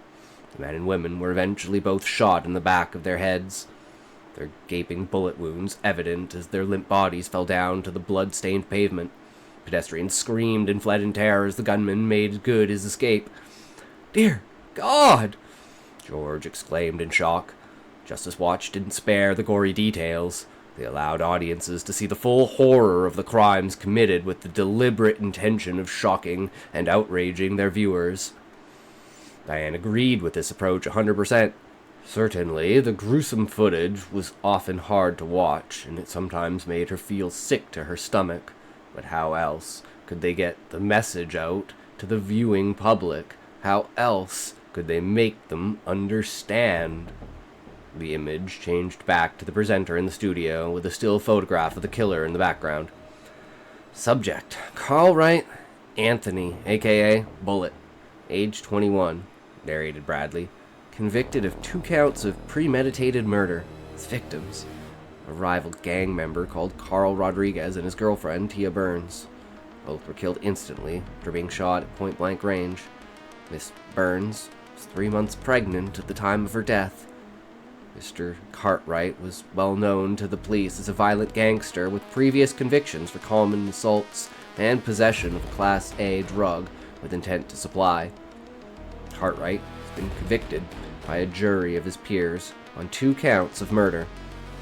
The man and woman were eventually both shot in the back of their heads, their gaping bullet wounds evident as their limp bodies fell down to the blood-stained pavement. Pedestrians screamed and fled in terror as the gunman made good his escape. "Dear God!" George exclaimed in shock. Justice Watch didn't spare the gory details. They allowed audiences to see the full horror of the crimes committed with the deliberate intention of shocking and outraging their viewers. Diane agreed with this approach 100%. Certainly, the gruesome footage was often hard to watch, and it sometimes made her feel sick to her stomach. But how else could they get the message out to the viewing public? How else could they make them understand? The image changed back to the presenter in the studio with a still photograph of the killer in the background. Subject: Carlwright Anthony, a.k.a. Bullet, age 21, narrated Bradley. Convicted of 2 counts of premeditated murder. His victims: a rival gang member called Carl Rodriguez and his girlfriend, Tia Burns. Both were killed instantly after being shot at point-blank range. Miss Burns was 3 months pregnant at the time of her death. Mr. Cartwright was well known to the police as a violent gangster with previous convictions for common assaults and possession of a Class A drug with intent to supply. Cartwright has been convicted by a jury of his peers on 2 counts of murder.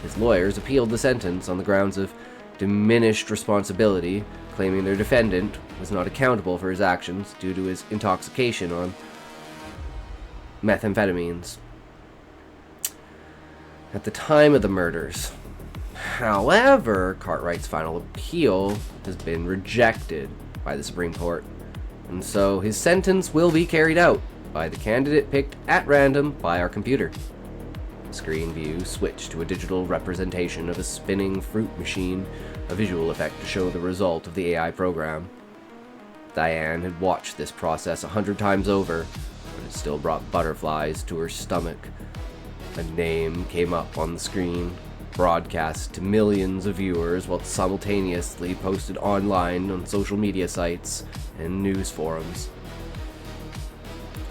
His lawyers appealed the sentence on the grounds of diminished responsibility, claiming their defendant was not accountable for his actions due to his intoxication on methamphetamines at the time of the murders. However, Cartwright's final appeal has been rejected by the Supreme Court, and so his sentence will be carried out by the candidate picked at random by our computer. The screen view switched to a digital representation of a spinning fruit machine, a visual effect to show the result of the AI program. Diane had watched this process 100 times over, but it still brought butterflies to her stomach. A name came up on the screen, broadcast to millions of viewers while simultaneously posted online on social media sites and news forums.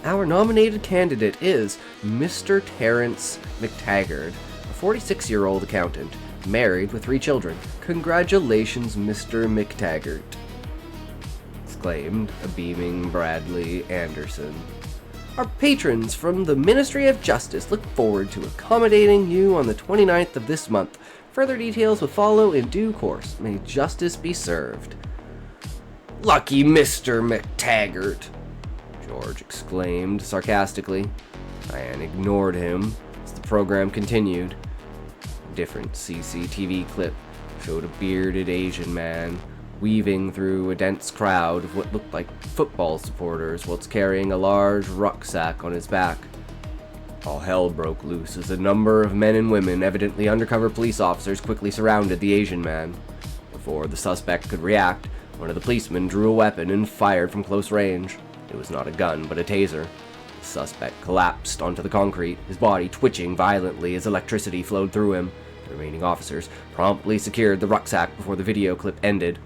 Our nominated candidate is Mr. Terrence McTaggart, a 46-year-old accountant, married with 3 children. Congratulations, Mr. McTaggart! exclaimed a beaming Bradley Anderson. "Our patrons from the Ministry of Justice look forward to accommodating you on the 29th of this month. Further details will follow in due course. May justice be served." "Lucky Mr. McTaggart!" George exclaimed sarcastically. Diane ignored him as the program continued. A different CCTV clip showed a bearded Asian man weaving through a dense crowd of what looked like football supporters whilst carrying a large rucksack on his back. All hell broke loose as a number of men and women, evidently undercover police officers, quickly surrounded the Asian man. Before the suspect could react, one of the policemen drew a weapon and fired from close range. It was not a gun, but a taser. The suspect collapsed onto the concrete, his body twitching violently as electricity flowed through him. The remaining officers promptly secured the rucksack before the video clip ended.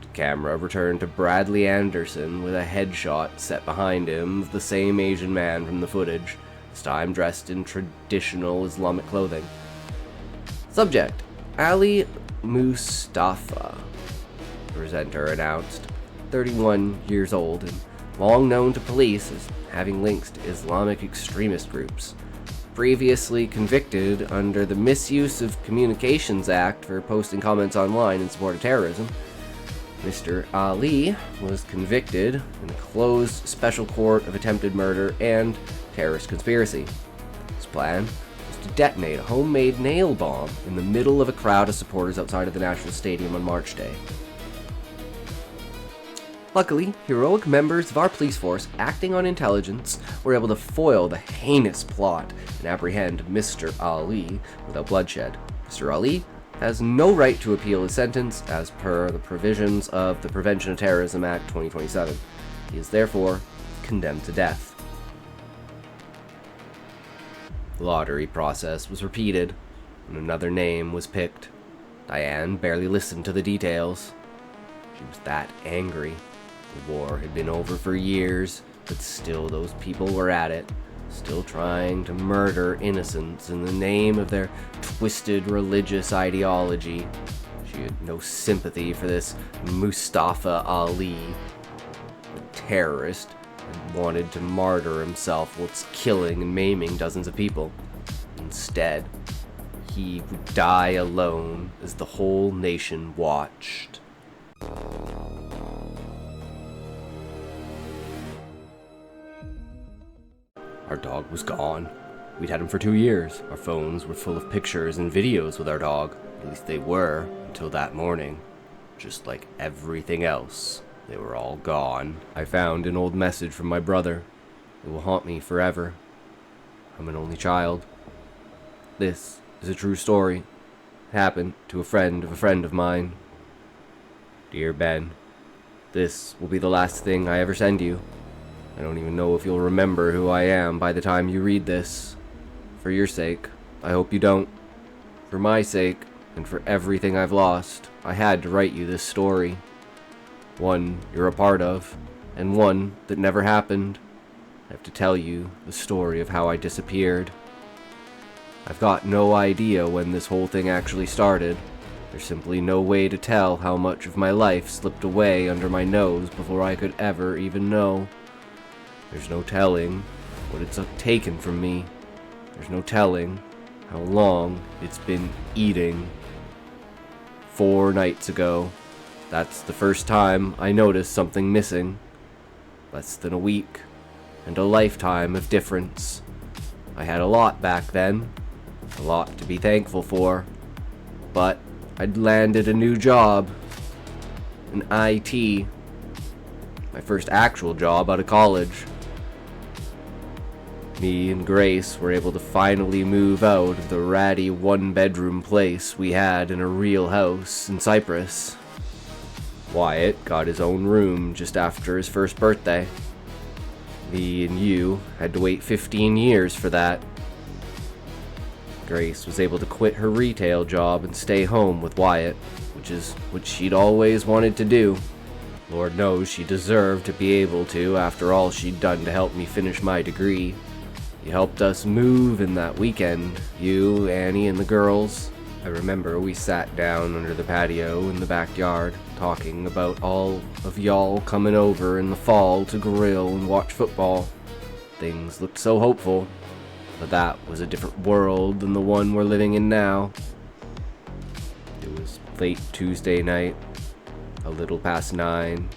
The camera returned to Bradley Anderson with a headshot set behind him of the same Asian man from the footage, this time dressed in traditional Islamic clothing. Subject: Ali Mustafa, the presenter announced, 31 years old and long known to police as having links to Islamic extremist groups. Previously convicted under the Misuse of Communications Act for posting comments online in support of terrorism, Mr. Ali was convicted in a closed special court of attempted murder and terrorist conspiracy. His plan was to detonate a homemade nail bomb in the middle of a crowd of supporters outside of the National Stadium on March Day. Luckily, heroic members of our police force, acting on intelligence, were able to foil the heinous plot and apprehend Mr. Ali without bloodshed. Mr. Ali has no right to appeal his sentence as per the provisions of the Prevention of Terrorism Act 2027. He is therefore condemned to death. The lottery process was repeated, and another name was picked. Diane barely listened to the details. She was that angry. The war had been over for years, but still those people were at it, still trying to murder innocents in the name of their twisted religious ideology. She had no sympathy for this Mustafa Ali, a terrorist, and wanted to martyr himself whilst killing and maiming dozens of people. Instead, he would die alone as the whole nation watched. Our dog was gone. We'd had him for 2 years. Our phones were full of pictures and videos with our dog. At least they were, until that morning. Just like everything else, they were all gone. I found an old message from my brother. It will haunt me forever. I'm an only child. This is a true story. It happened to a friend of mine. Dear Ben, this will be the last thing I ever send you. I don't even know if you'll remember who I am by the time you read this. For your sake, I hope you don't. For my sake, and for everything I've lost, I had to write you this story. One you're a part of, and one that never happened. I have to tell you the story of how I disappeared. I've got no idea when this whole thing actually started. There's simply no way to tell how much of my life slipped away under my nose before I could ever even know. There's no telling what it's taken from me. There's no telling how long it's been eating. 4 nights ago, that's the first time I noticed something missing. Less than a week, and a lifetime of difference. I had a lot back then, a lot to be thankful for, but I'd landed a new job, in IT, my first actual job out of college. Me and Grace were able to finally move out of the ratty 1-bedroom place we had in a real house in Cyprus. Wyatt got his own room just after his first birthday. Me and you had to wait 15 years for that. Grace was able to quit her retail job and stay home with Wyatt, which is what she'd always wanted to do. Lord knows she deserved to be able to after all she'd done to help me finish my degree. You helped us move in that weekend, you, Annie, and the girls. I remember we sat down under the patio in the backyard, talking about all of y'all coming over in the fall to grill and watch football. Things looked so hopeful, but that was a different world than the one we're living in now. It was late Tuesday night, a little past 9.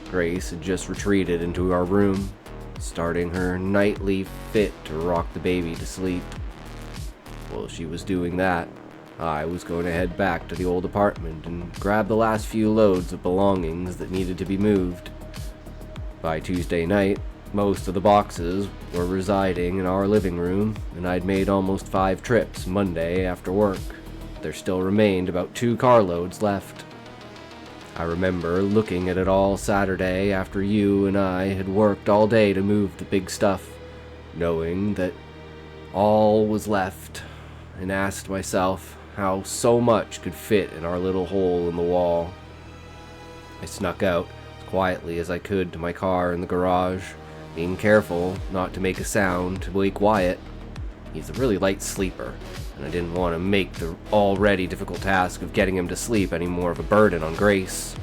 Grace had just retreated into our room, starting her nightly fit to rock the baby to sleep. While she was doing that, I was going to head back to the old apartment and grab the last few loads of belongings that needed to be moved. By Tuesday night, most of the boxes were residing in our living room, and I'd made almost 5 trips Monday after work. There still remained about 2 carloads left. I remember looking at it all Saturday after you and I had worked all day to move the big stuff, knowing that all was left, and asked myself how so much could fit in our little hole in the wall. I snuck out as quietly as I could to my car in the garage, being careful not to make a sound to wake Wyatt. He's a really light sleeper, and I didn't want to make the already difficult task of getting him to sleep any more of a burden on Grace.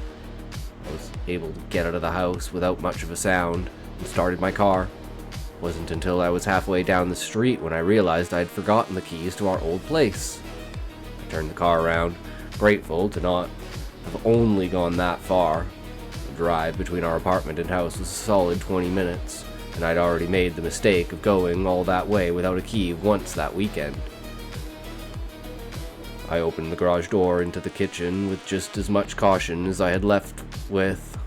I was able to get out of the house without much of a sound and started my car. It wasn't until I was halfway down the street when I realized I'd forgotten the keys to our old place. I turned the car around, grateful to not have only gone that far. The drive between our apartment and house was a solid 20 minutes, and I'd already made the mistake of going all that way without a key once that weekend. I opened the garage door into the kitchen with just as much caution as I had left with.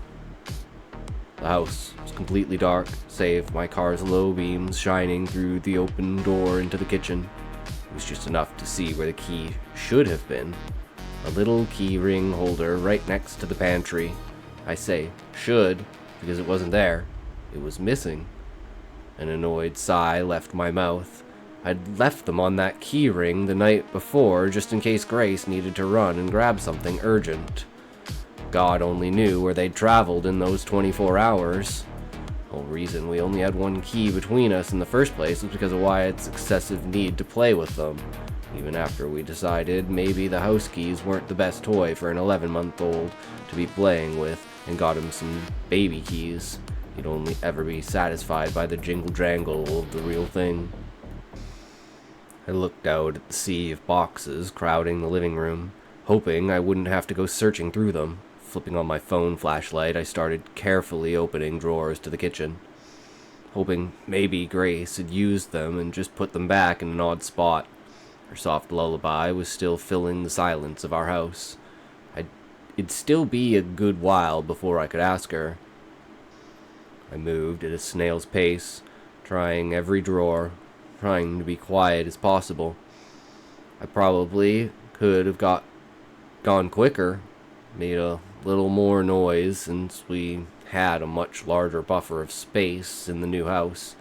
The house was completely dark, save my car's low beams shining through the open door into the kitchen. It was just enough to see where the key should have been. A little key ring holder right next to the pantry. I say should because it wasn't there. It was missing. An annoyed sigh left my mouth. I'd left them on that key ring the night before just in case Grace needed to run and grab something urgent. God only knew where they'd traveled in those 24 hours. The whole reason we only had one key between us in the first place was because of Wyatt's excessive need to play with them, even after we decided maybe the house keys weren't the best toy for an 11-month-old to be playing with and got him some baby keys. He'd only ever be satisfied by the jingle-jangle of the real thing. I looked out at the sea of boxes crowding the living room, hoping I wouldn't have to go searching through them. Flipping on my phone flashlight, I started carefully opening drawers to the kitchen, hoping maybe Grace had used them and just put them back in an odd spot. Her soft lullaby was still filling the silence of our house. It'd still be a good while before I could ask her. I moved at a snail's pace, trying every drawer, trying to be quiet as possible. I probably could have gone quicker, made a little more noise since we had a much larger buffer of space in the new house.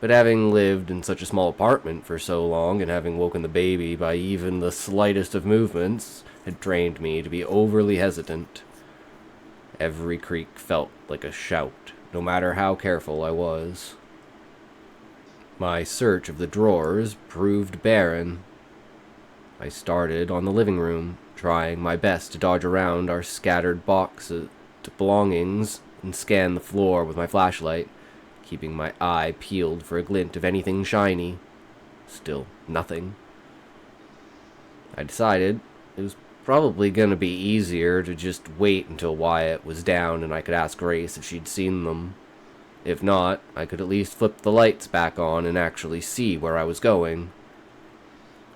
But having lived in such a small apartment for so long and having woken the baby by even the slightest of movements had trained me to be overly hesitant. Every creak felt like a shout, no matter how careful I was. My search of the drawers proved barren. I started on the living room, trying my best to dodge around our scattered boxes of belongings and scan the floor with my flashlight, keeping my eye peeled for a glint of anything shiny. Still nothing. I decided it was probably going to be easier to just wait until Wyatt was down and I could ask Grace if she'd seen them. If not, I could at least flip the lights back on and actually see where I was going.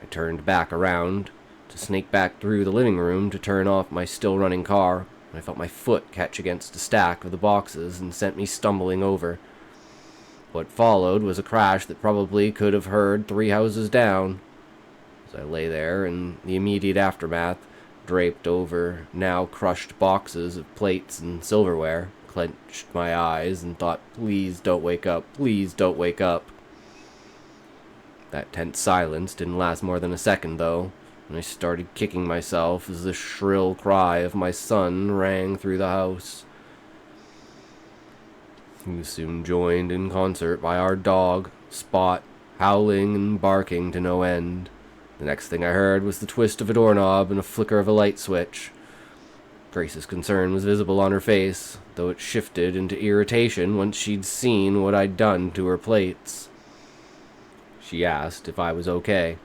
I turned back around to snake back through the living room to turn off my still-running car when I felt my foot catch against a stack of the boxes and sent me stumbling over. What followed was a crash that probably could have heard 3 houses down. As I lay there in the immediate aftermath, draped over now crushed boxes of plates and silverware, clenched my eyes and thought, please don't wake up, please don't wake up. That tense silence didn't last more than a second, though, and I started kicking myself as the shrill cry of my son rang through the house. He was soon joined in concert by our dog, Spot, howling and barking to no end. The next thing I heard was the twist of a doorknob and a flicker of a light switch. Grace's concern was visible on her face, though it shifted into irritation once she'd seen what I'd done to her plates. She asked if I was okay,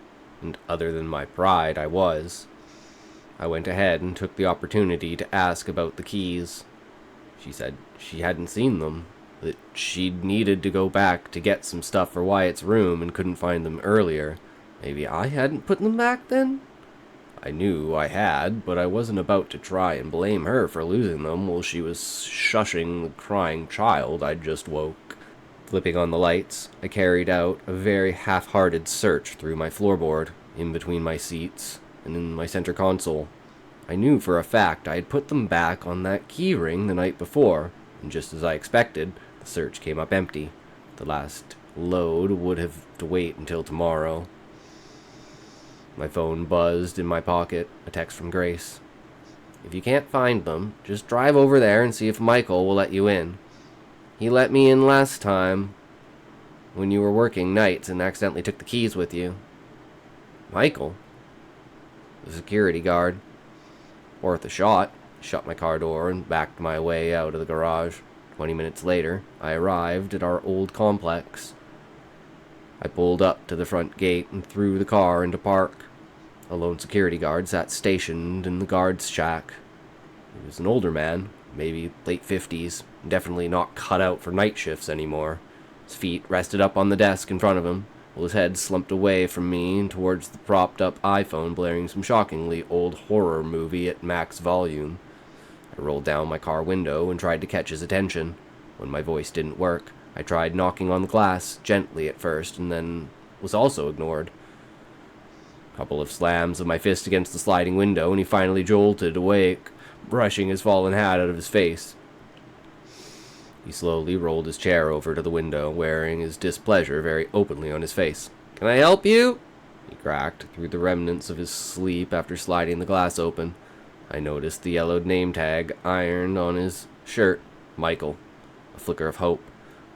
and other than my pride, I was. I went ahead and took the opportunity to ask about the keys. She said she hadn't seen them, that she'd needed to go back to get some stuff for Wyatt's room and couldn't find them earlier. Maybe I hadn't put them back then? I knew I had, but I wasn't about to try and blame her for losing them while she was shushing the crying child I'd just woke. Flipping on the lights, I carried out a very half-hearted search through my floorboard, in between my seats, and in my center console. I knew for a fact I had put them back on that key ring the night before, and just as I expected, the search came up empty. The last load would have to wait until tomorrow. My phone buzzed in my pocket, a text from Grace. If you can't find them, just drive over there and see if Michael will let you in. He let me in last time, when you were working nights and accidentally took the keys with you. Michael? The security guard. Worth a shot. Shut my car door and backed my way out of the garage. 20 minutes later, I arrived at our old complex. I pulled up to the front gate and threw the car into park. A lone security guard sat stationed in the guard's shack. He was an older man, maybe late 50s, definitely not cut out for night shifts anymore. His feet rested up on the desk in front of him, while his head slumped away from me and towards the propped-up iPhone blaring some shockingly old horror movie at max volume. I rolled down my car window and tried to catch his attention. When my voice didn't work, I tried knocking on the glass, gently at first, and then was also ignored. A couple of slams of my fist against the sliding window, and he finally jolted awake, brushing his fallen hat out of his face. He slowly rolled his chair over to the window, wearing his displeasure very openly on his face. "Can I help you?" he cracked through the remnants of his sleep after sliding the glass open. I noticed the yellowed name tag ironed on his shirt, Michael. A flicker of hope.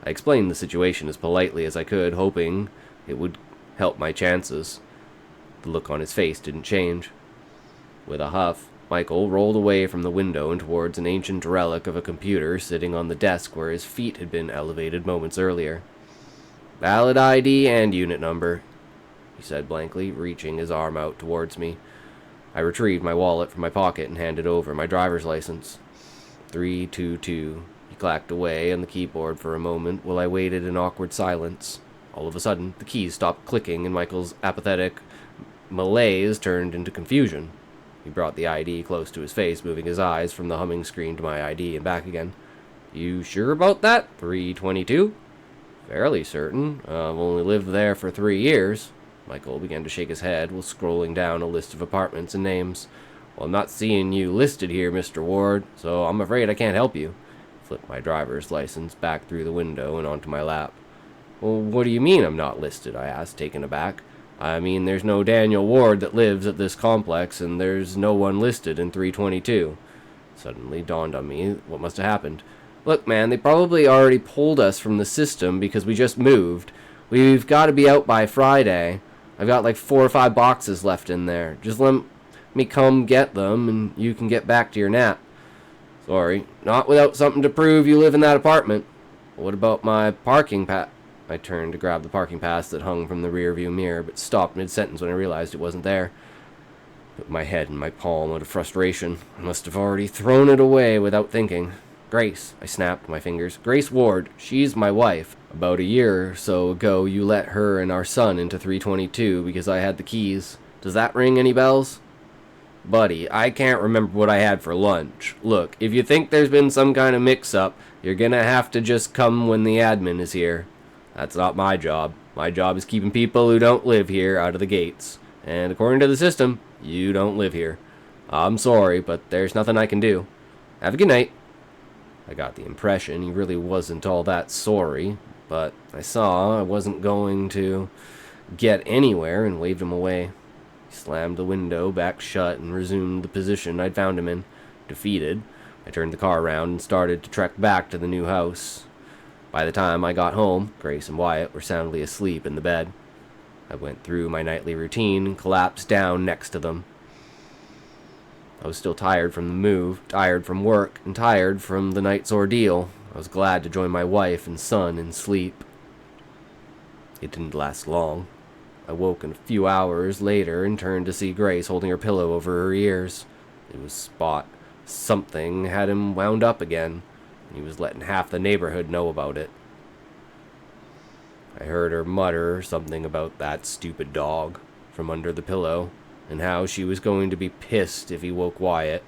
I explained the situation as politely as I could, hoping it would help my chances. The look on his face didn't change. With a huff, Michael rolled away from the window and towards an ancient relic of a computer sitting on the desk where his feet had been elevated moments earlier. "Valid ID and unit number," he said blankly, reaching his arm out towards me. I retrieved my wallet from my pocket and handed over my driver's license. 322. He clacked away on the keyboard for a moment while I waited in awkward silence. All of a sudden, the keys stopped clicking and Michael's apathetic malaise turned into confusion. He brought the ID close to his face, moving his eyes from the humming screen to my ID and back again. "You sure about that? 322? "Fairly certain. I've only lived there for 3 years. Michael began to shake his head while scrolling down a list of apartments and names. "Well, I'm not seeing you listed here, Mr. Ward, so I'm afraid I can't help you." Flipped my driver's license back through the window and onto my lap. "Well, what do you mean I'm not listed?" I asked, taken aback. "I mean, there's no Daniel Ward that lives at this complex, and there's no one listed in 322. Suddenly dawned on me what must have happened. "Look, man, they probably already pulled us from the system because we just moved. We've got to be out by Friday. I've got like 4 or 5 boxes left in there. Just let me come get them, and you can get back to your nap." "Sorry, not without something to prove you live in that apartment." "What about my parking pass?" I turned to grab the parking pass that hung from the rearview mirror, but stopped mid-sentence when I realized it wasn't there. Put my head in my palm out of frustration. I must have already thrown it away without thinking. "Grace," I snapped my fingers. "Grace Ward. She's my wife. About a year or so ago, you let her and our son into 322 because I had the keys. Does that ring any bells?" "Buddy, I can't remember what I had for lunch. Look, if you think there's been some kind of mix-up, you're gonna have to just come when the admin is here. That's not my job. My job is keeping people who don't live here out of the gates. And according to the system, you don't live here. I'm sorry, but there's nothing I can do. Have a good night." I got the impression he really wasn't all that sorry, but I saw I wasn't going to get anywhere and waved him away. He slammed the window back shut and resumed the position I'd found him in. Defeated, I turned the car around and started to trek back to the new house. By the time I got home, Grace and Wyatt were soundly asleep in the bed. I went through my nightly routine and collapsed down next to them. I was still tired from the move, tired from work, and tired from the night's ordeal. I was glad to join my wife and son in sleep. It didn't last long. I woke a few hours later and turned to see Grace holding her pillow over her ears. It was Spot. Something had him wound up again, and he was letting half the neighborhood know about it. I heard her mutter something about that stupid dog from under the pillow, and how she was going to be pissed if he woke Wyatt.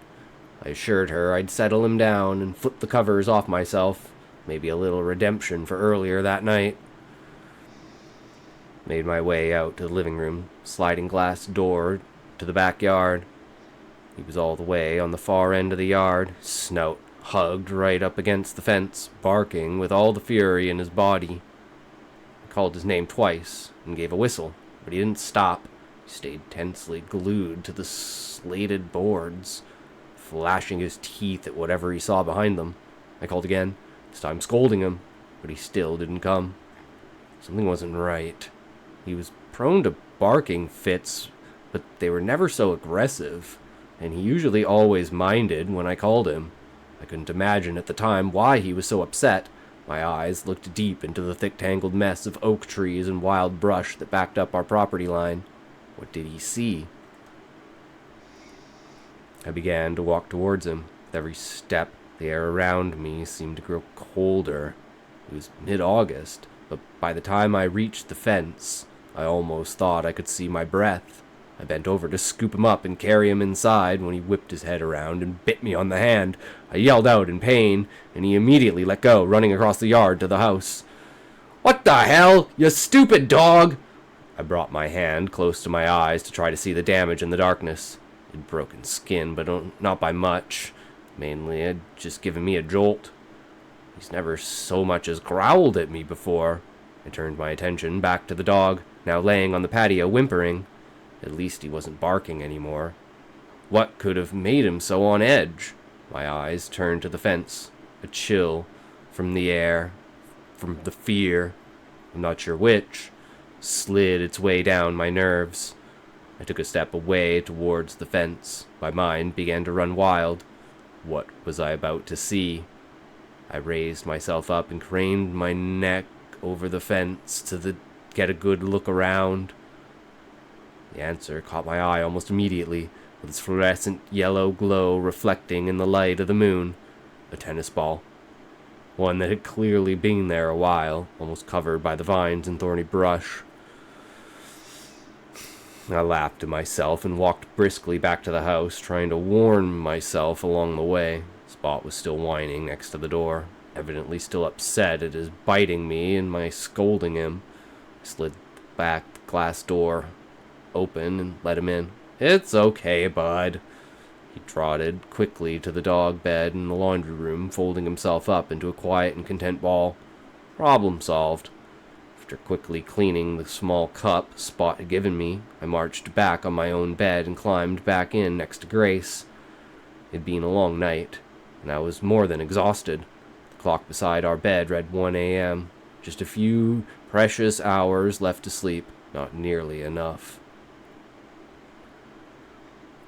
I assured her I'd settle him down and flip the covers off myself, maybe a little redemption for earlier that night. Made my way out to the living room, sliding glass door to the backyard. He was all the way on the far end of the yard, snout hugged right up against the fence, barking with all the fury in his body. I called his name twice and gave a whistle, but he didn't stop. He stayed tensely glued to the slated boards, flashing his teeth at whatever he saw behind them. I called again, this time scolding him, but he still didn't come. Something wasn't right. He was prone to barking fits, but they were never so aggressive, and he usually always minded when I called him. I couldn't imagine at the time why he was so upset. My eyes looked deep into the thick tangled mess of oak trees and wild brush that backed up our property line. What did he see? I began to walk towards him. With every step, the air around me seemed to grow colder. It was mid-August, but by the time I reached the fence, I almost thought I could see my breath. I bent over to scoop him up and carry him inside when he whipped his head around and bit me on the hand. I yelled out in pain, and he immediately let go, running across the yard to the house. "What the hell, you stupid dog!" I brought my hand close to my eyes to try to see the damage in the darkness. He'd broken skin, but not by much. Mainly, it'd just given me a jolt. He's never so much as growled at me before. I turned my attention back to the dog, now laying on the patio whimpering. At least he wasn't barking anymore. What could have made him so on edge? My eyes turned to the fence. A chill from the air, from the fear, I'm not sure which, slid its way down my nerves. I took a step away towards the fence. My mind began to run wild. What was I about to see? I raised myself up and craned my neck over the fence to get a good look around. The answer caught my eye almost immediately, with its fluorescent yellow glow reflecting in the light of the moon. A tennis ball. One that had clearly been there a while, almost covered by the vines and thorny brush. I laughed to myself and walked briskly back to the house, trying to warm myself along the way. Spot was still whining next to the door, evidently still upset at his biting me and my scolding him. I slid back the glass door open and let him in. "It's okay, bud." He trotted quickly to the dog bed in the laundry room, folding himself up into a quiet and content ball. Problem solved. After quickly cleaning the small cup Spot had given me, I marched back on my own bed and climbed back in next to Grace. It'd been a long night, and I was more than exhausted. The clock beside our bed read 1 a.m. Just a few precious hours left to sleep, not nearly enough.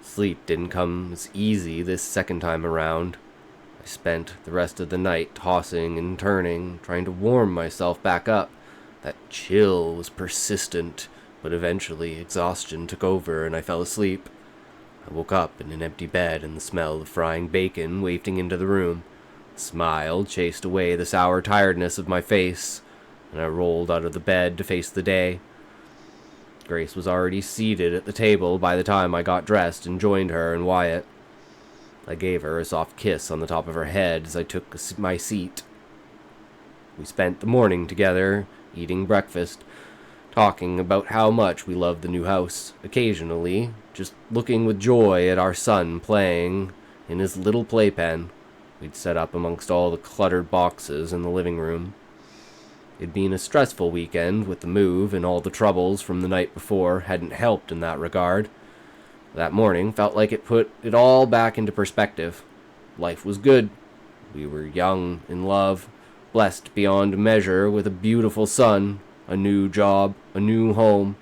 Sleep didn't come as easy this second time around. I spent the rest of the night tossing and turning, trying to warm myself back up. That chill was persistent, but eventually exhaustion took over and I fell asleep. I woke up in an empty bed and the smell of frying bacon wafting into the room. A smile chased away the sour tiredness of my face, and I rolled out of the bed to face the day. Grace was already seated at the table by the time I got dressed and joined her and Wyatt. I gave her a soft kiss on the top of her head as I took my seat. We spent the morning together, eating breakfast, talking about how much we loved the new house, occasionally just looking with joy at our son playing in his little playpen we'd set up amongst all the cluttered boxes in the living room. It'd been a stressful weekend with the move, and all the troubles from the night before hadn't helped in that regard. That morning felt like it put it all back into perspective. Life was good. We were young, in love, blessed beyond measure with a beautiful son, a new job, a new home,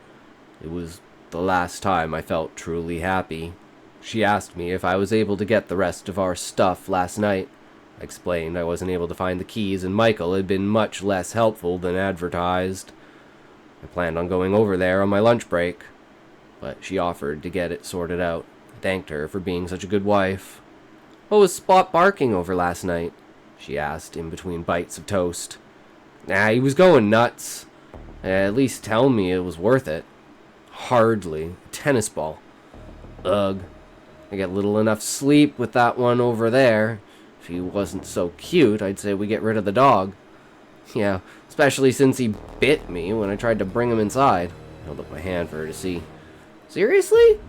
It was the last time I felt truly happy. She asked me if I was able to get the rest of our stuff last night. I explained I wasn't able to find the keys, and Michael had been much less helpful than advertised. I planned on going over there on my lunch break, but she offered to get it sorted out. I thanked her for being such a good wife. "What was Spot barking over last night?" she asked in between bites of toast. He was going nuts. At least tell me it was worth it. Hardly. A tennis ball. Ugh. I get little enough sleep with that one over there. If he wasn't so cute, I'd say we get rid of the dog. Yeah, especially since he bit me when I tried to bring him inside. I held up my hand for her to see. "Seriously?"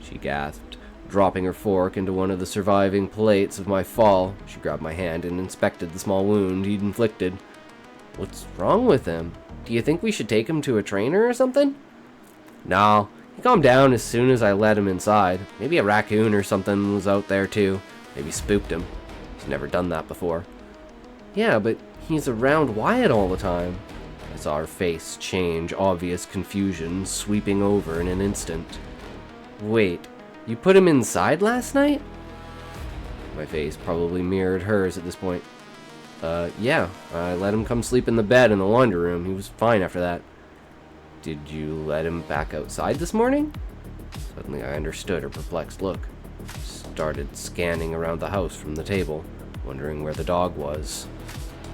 she gasped, dropping her fork into one of the surviving plates of my fall. She grabbed my hand and inspected the small wound he'd inflicted. "What's wrong with him? Do you think we should take him to a trainer or something?" "No, he calmed down as soon as I let him inside. Maybe a raccoon or something was out there too. Maybe spooked him. He's never done that before." "Yeah, but he's around Wyatt all the time." I saw her face change, obvious confusion sweeping over in an instant. "Wait, you put him inside last night?" My face probably mirrored hers at this point. Yeah, I let him come sleep in the bed in the laundry room. He was fine after that." "Did you let him back outside this morning?" Suddenly I understood her perplexed look. Started scanning around the house from the table, wondering where the dog was.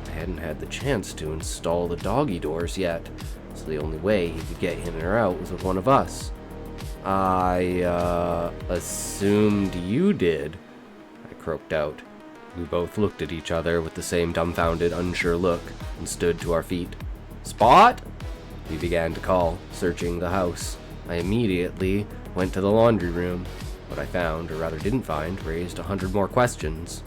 I hadn't had the chance to install the doggy doors yet, so the only way he could get in or out was with one of us. I assumed you did," I croaked out. We both looked at each other with the same dumbfounded, unsure look, and stood to our feet. "Spot!" we began to call, searching the house. I immediately went to the laundry room. What I found, or rather didn't find, raised 100 more questions.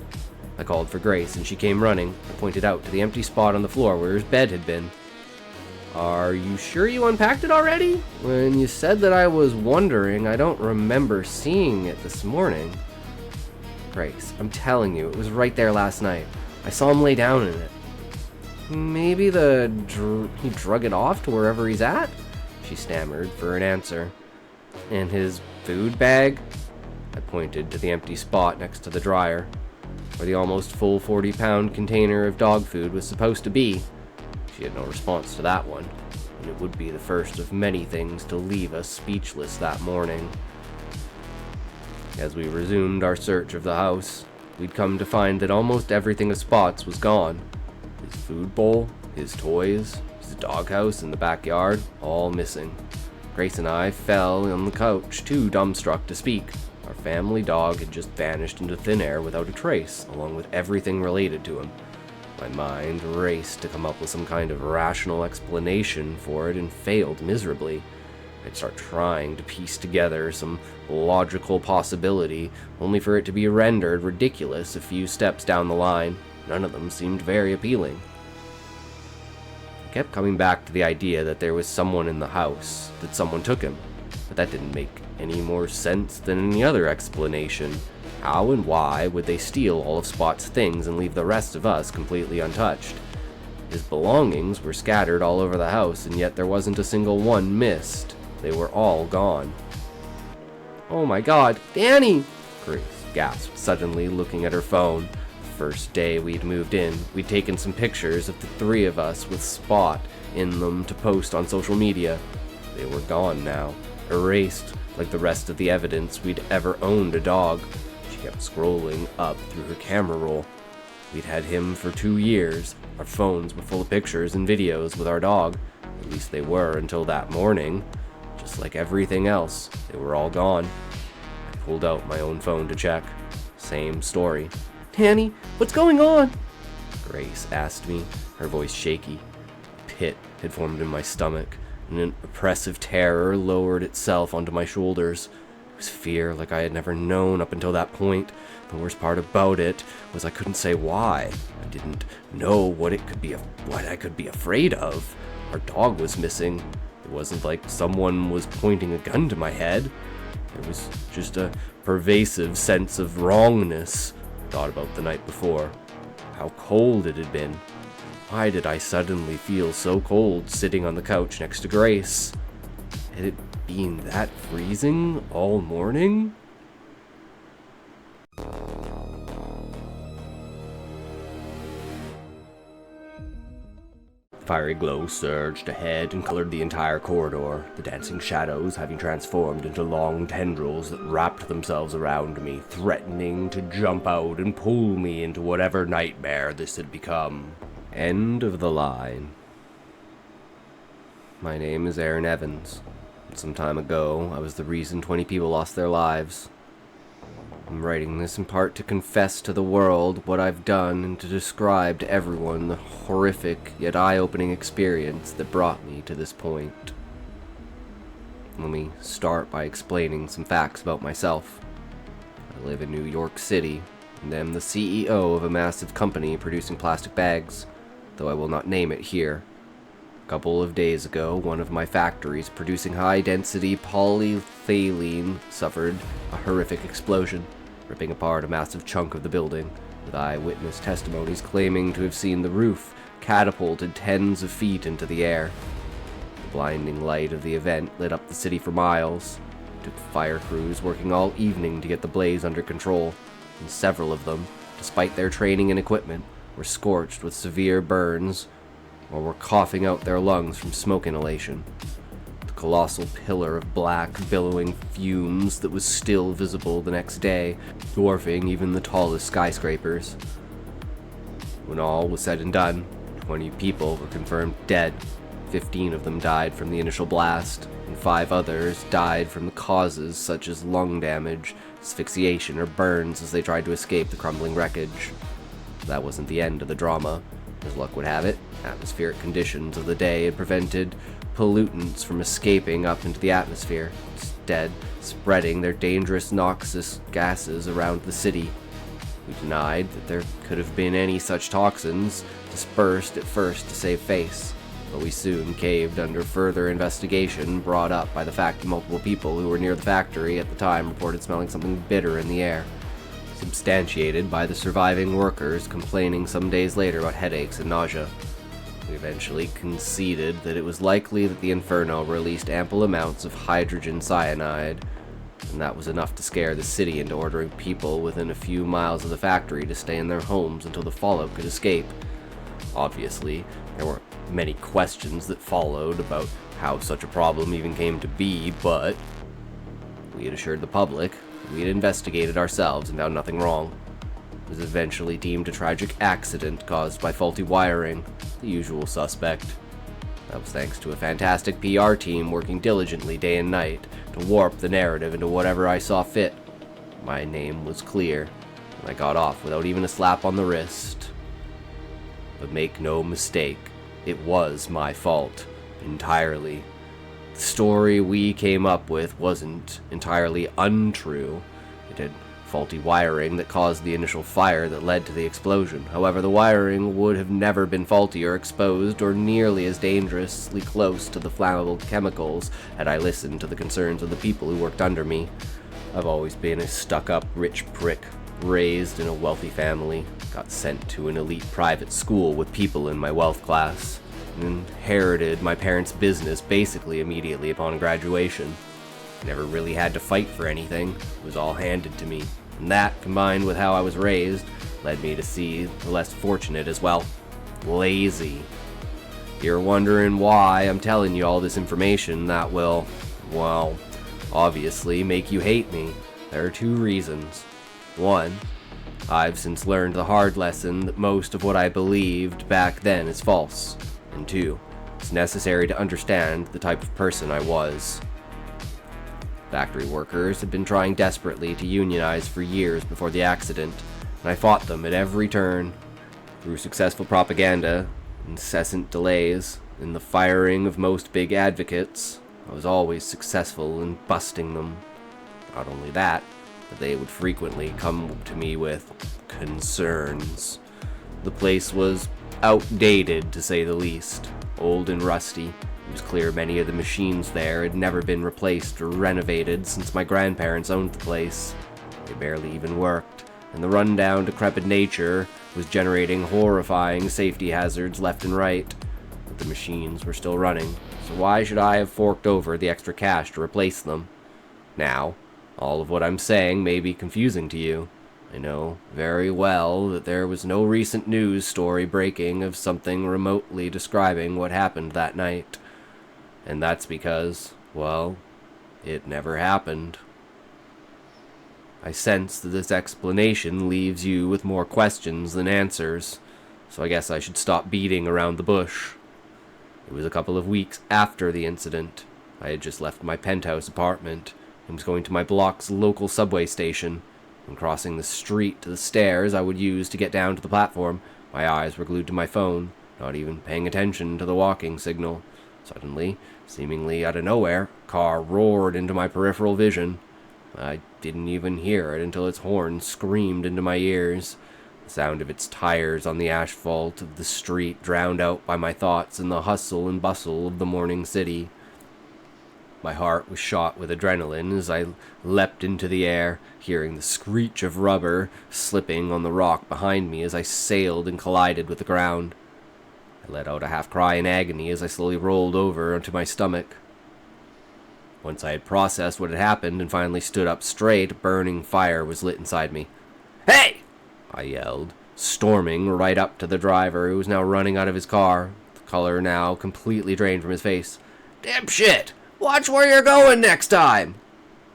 I called for Grace, and she came running. I pointed out to the empty spot on the floor where his bed had been. "Are you sure you unpacked it already? When you said that I was wondering, I don't remember seeing it this morning." "Grace, I'm telling you, it was right there last night. I saw him lay down in it." "Maybe he drug it off to wherever he's at?" she stammered for an answer. "And his food bag?" I pointed to the empty spot next to the dryer, where the almost full 40-pound container of dog food was supposed to be. She had no response to that one, and it would be the first of many things to leave us speechless that morning. As we resumed our search of the house, we'd come to find that almost everything of Spot's was gone. His food bowl, his toys, his doghouse in the backyard, all missing. Grace and I fell on the couch, too dumbstruck to speak. Our family dog had just vanished into thin air without a trace, along with everything related to him. My mind raced to come up with some kind of rational explanation for it and failed miserably. I'd start trying to piece together some logical possibility, only for it to be rendered ridiculous a few steps down the line. None of them seemed very appealing. I kept coming back to the idea that there was someone in the house, that someone took him, but that didn't make any more sense than any other explanation. How and why would they steal all of Spot's things and leave the rest of us completely untouched? His belongings were scattered all over the house, and yet there wasn't a single one missed. They were all gone. "Oh my God, Danny!" Grace gasped suddenly, looking at her phone. The first day we'd moved in, we'd taken some pictures of the three of us with Spot in them to post on social media. They were gone now, erased like the rest of the evidence we'd ever owned a dog. She kept scrolling up through her camera roll. We'd had him for 2 years. Our phones were full of pictures and videos with our dog. At least they were until that morning. Just like everything else, they were all gone. I pulled out my own phone to check. Same story. "Danny, what's going on?" Grace asked me, her voice shaky. A pit had formed in my stomach, and an oppressive terror lowered itself onto my shoulders. It was fear like I had never known up until that point. The worst part about it was I couldn't say why. I didn't know what I could be afraid of. Our dog was missing. It wasn't like someone was pointing a gun to my head. There was just a pervasive sense of wrongness. I thought about the night before. How cold it had been. Why did I suddenly feel so cold sitting on the couch next to Grace? Had it been that freezing all morning? The fiery glow surged ahead and colored the entire corridor, the dancing shadows having transformed into long tendrils that wrapped themselves around me, threatening to jump out and pull me into whatever nightmare this had become. End of the line. My name is Aaron Evans. Some time ago, I was the reason 20 people lost their lives. I'm writing this in part to confess to the world what I've done and to describe to everyone the horrific yet eye-opening experience that brought me to this point. Let me start by explaining some facts about myself. I live in New York City, and am the CEO of a massive company producing plastic bags, though I will not name it here. A couple of days ago, one of my factories producing high-density polyethylene suffered a horrific explosion, ripping apart a massive chunk of the building, with eyewitness testimonies claiming to have seen the roof catapulted tens of feet into the air. The blinding light of the event lit up the city for miles. It took fire crews working all evening to get the blaze under control, and several of them, despite their training and equipment, were scorched with severe burns or were coughing out their lungs from smoke inhalation. The colossal pillar of black, billowing fumes that was still visible the next day, dwarfing even the tallest skyscrapers. When all was said and done, 20 people were confirmed dead. 15 of them died from the initial blast, and 5 others died from the causes such as lung damage, asphyxiation, or burns as they tried to escape the crumbling wreckage. That wasn't the end of the drama. As luck would have it, atmospheric conditions of the day had prevented pollutants from escaping up into the atmosphere, instead spreading their dangerous noxious gases around the city. We denied that there could have been any such toxins, dispersed at first to save face, but we soon caved under further investigation brought up by the fact that multiple people who were near the factory at the time reported smelling something bitter in the air, substantiated by the surviving workers complaining some days later about headaches and nausea. We eventually conceded that it was likely that the inferno released ample amounts of hydrogen cyanide, and that was enough to scare the city into ordering people within a few miles of the factory to stay in their homes until the fallout could escape. Obviously, there were many questions that followed about how such a problem even came to be, but we had assured the public we had investigated ourselves and found nothing wrong. It was eventually deemed a tragic accident caused by faulty wiring, the usual suspect. That was thanks to a fantastic PR team working diligently day and night to warp the narrative into whatever I saw fit. My name was clear, and I got off without even a slap on the wrist. But make no mistake, it was my fault, entirely. The story we came up with wasn't entirely untrue. It had faulty wiring that caused the initial fire that led to the explosion. However, the wiring would have never been faulty or exposed or nearly as dangerously close to the flammable chemicals had I listened to the concerns of the people who worked under me. I've always been a stuck-up rich prick, raised in a wealthy family, got sent to an elite private school with people in my wealth class, and inherited my parents' business basically immediately upon graduation. I never really had to fight for anything. It was all handed to me. And that, combined with how I was raised, led me to see the less fortunate as well. Lazy. You're wondering why I'm telling you all this information that will, well, obviously make you hate me. There are 2 reasons. 1, I've since learned the hard lesson that most of what I believed back then is false. And 2, it's necessary to understand the type of person I was. Factory workers had been trying desperately to unionize for years before the accident, and I fought them at every turn. Through successful propaganda, incessant delays, and the firing of most big advocates, I was always successful in busting them. Not only that, but they would frequently come to me with concerns. The place was outdated, to say the least, old and rusty. It was clear many of the machines there had never been replaced or renovated since my grandparents owned the place. They barely even worked, and the rundown, decrepit nature was generating horrifying safety hazards left and right. At the machines were still running, so why should I have forked over the extra cash to replace them? Now, all of what I'm saying may be confusing to you. I know very well that there was no recent news story breaking of something remotely describing what happened that night. And that's because, well, it never happened. I sense that this explanation leaves you with more questions than answers, so I guess I should stop beating around the bush. It was a couple of weeks after the incident. I had just left my penthouse apartment and was going to my block's local subway station. When crossing the street to the stairs I would use to get down to the platform, my eyes were glued to my phone, not even paying attention to the walking signal. Suddenly, seemingly out of nowhere, a car roared into my peripheral vision. I didn't even hear it until its horn screamed into my ears. The sound of its tires on the asphalt of the street drowned out by my thoughts in the hustle and bustle of the morning city. My heart was shot with adrenaline as I leapt into the air, hearing the screech of rubber slipping on the rock behind me as I sailed and collided with the ground. I let out a half-cry in agony as I slowly rolled over onto my stomach. Once I had processed what had happened and finally stood up straight, a burning fire was lit inside me. "Hey!" I yelled, storming right up to the driver, who was now running out of his car, the color now completely drained from his face. "Dipshit! Watch where you're going next time!"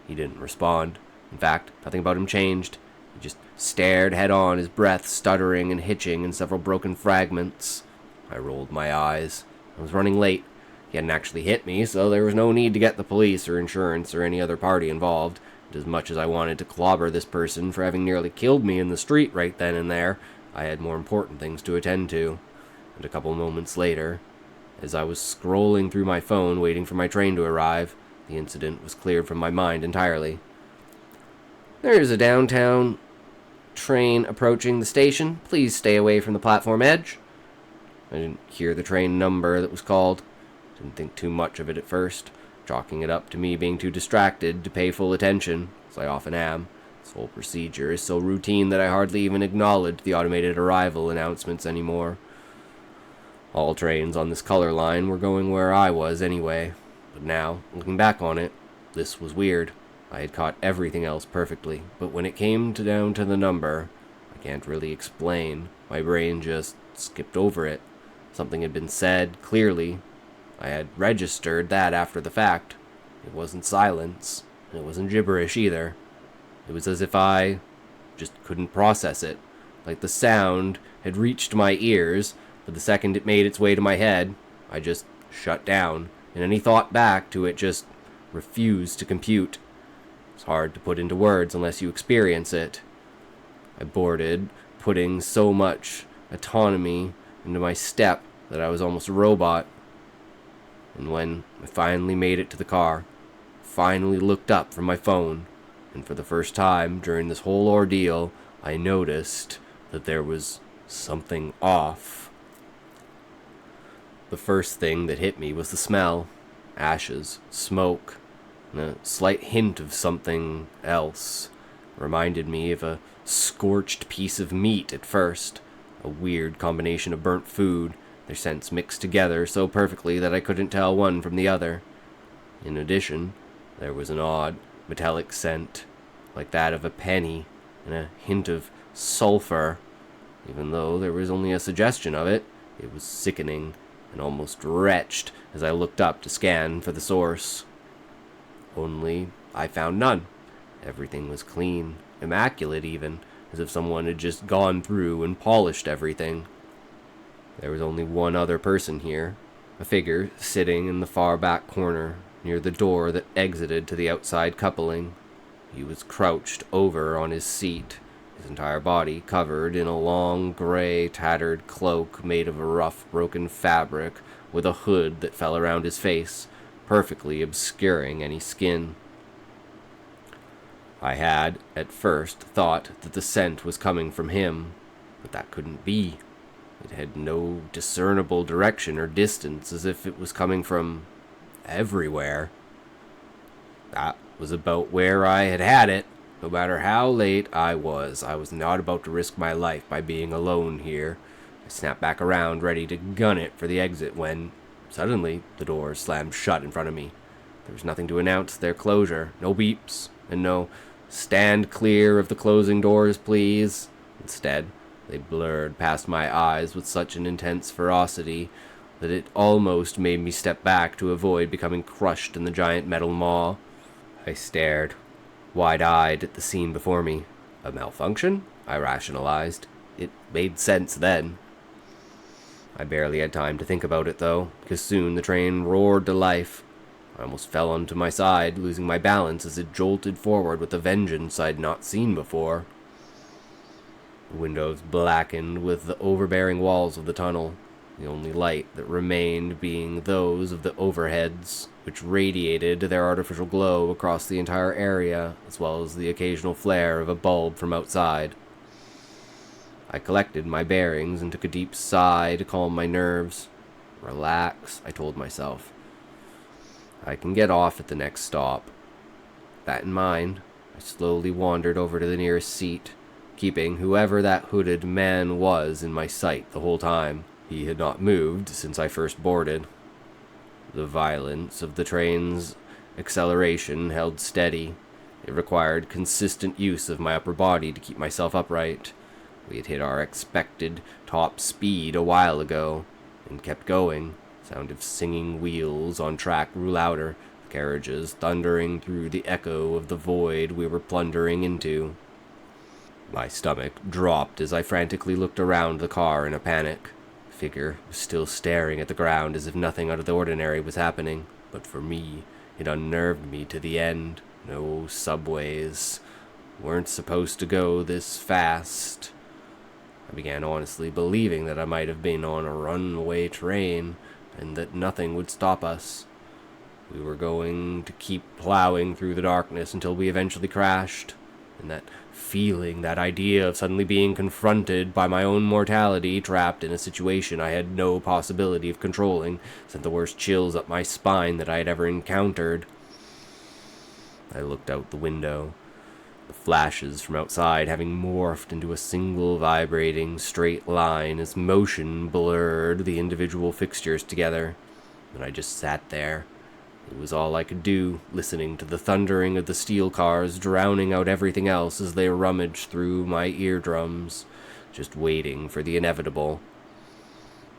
He didn't respond. In fact, nothing about him changed. He just stared head-on, his breath stuttering and hitching in several broken fragments. I rolled my eyes. I was running late. He hadn't actually hit me, so there was no need to get the police or insurance or any other party involved. And as much as I wanted to clobber this person for having nearly killed me in the street right then and there, I had more important things to attend to. And a couple moments later, as I was scrolling through my phone waiting for my train to arrive, the incident was cleared from my mind entirely. "There's a downtown train approaching the station. Please stay away from the platform edge." I didn't hear the train number that was called. Didn't think too much of it at first, chalking it up to me being too distracted to pay full attention, as I often am. This whole procedure is so routine that I hardly even acknowledge the automated arrival announcements anymore. All trains on this color line were going where I was anyway, but now, looking back on it, this was weird. I had caught everything else perfectly, but when it came down to the number, I can't really explain. My brain just skipped over it. Something had been said, clearly. I had registered that after the fact. It wasn't silence, and it wasn't gibberish either. It was as if I just couldn't process it, like the sound had reached my ears, but the second it made its way to my head, I just shut down, and any thought back to it just refused to compute. It's hard to put into words unless you experience it. I boarded, putting so much autonomy into my step that I was almost a robot. And when I finally made it to the car, finally looked up from my phone, and for the first time during this whole ordeal, I noticed that there was something off. The first thing that hit me was the smell. Ashes, smoke, and a slight hint of something else. It reminded me of a scorched piece of meat at first. A weird combination of burnt food, their scents mixed together so perfectly that I couldn't tell one from the other. In addition, there was an odd, metallic scent, like that of a penny, and a hint of sulfur. Even though there was only a suggestion of it, it was sickening and almost wretched as I looked up to scan for the source. Only I found none. Everything was clean, immaculate even, as if someone had just gone through and polished everything. There was only one other person here, a figure sitting in the far back corner, near the door that exited to the outside coupling. He was crouched over on his seat, his entire body covered in a long, gray, tattered cloak made of a rough, broken fabric with a hood that fell around his face, perfectly obscuring any skin. I had, at first, thought that the scent was coming from him, but that couldn't be. It had no discernible direction or distance, as if it was coming from everywhere. That was about where I had it. No matter how late I was not about to risk my life by being alone here. I snapped back around, ready to gun it for the exit, when suddenly the doors slammed shut in front of me. There was nothing to announce their closure, no beeps, and no "stand clear of the closing doors, please." Instead, they blurred past my eyes with such an intense ferocity that it almost made me step back to avoid becoming crushed in the giant metal maw. I stared, wide-eyed, at the scene before me. A malfunction? I rationalized. It made sense then. I barely had time to think about it, though, because soon the train roared to life. I almost fell onto my side, losing my balance as it jolted forward with a vengeance I'd not seen before. The windows blackened with the overbearing walls of the tunnel, the only light that remained being those of the overheads, which radiated their artificial glow across the entire area, as well as the occasional flare of a bulb from outside. I collected my bearings and took a deep sigh to calm my nerves. Relax, I told myself. I can get off at the next stop. That in mind, I slowly wandered over to the nearest seat, keeping whoever that hooded man was in my sight the whole time. He had not moved since I first boarded. The violence of the train's acceleration held steady. It required consistent use of my upper body to keep myself upright. We had hit our expected top speed a while ago, and kept going. Sound of singing wheels on track grew louder, the carriages thundering through the echo of the void we were plundering into. My stomach dropped as I frantically looked around the car in a panic. The figure was still staring at the ground as if nothing out of the ordinary was happening, but for me, it unnerved me to the end. No subways. Weren't supposed to go this fast. I began honestly believing that I might have been on a runaway train, and that nothing would stop us. We were going to keep plowing through the darkness until we eventually crashed, and that feeling, that idea of suddenly being confronted by my own mortality, trapped in a situation I had no possibility of controlling, sent the worst chills up my spine that I had ever encountered. I looked out the window, the flashes from outside having morphed into a single vibrating straight line as motion blurred the individual fixtures together, and I just sat there. It was all I could do, listening to the thundering of the steel cars, drowning out everything else as they rummaged through my eardrums, just waiting for the inevitable.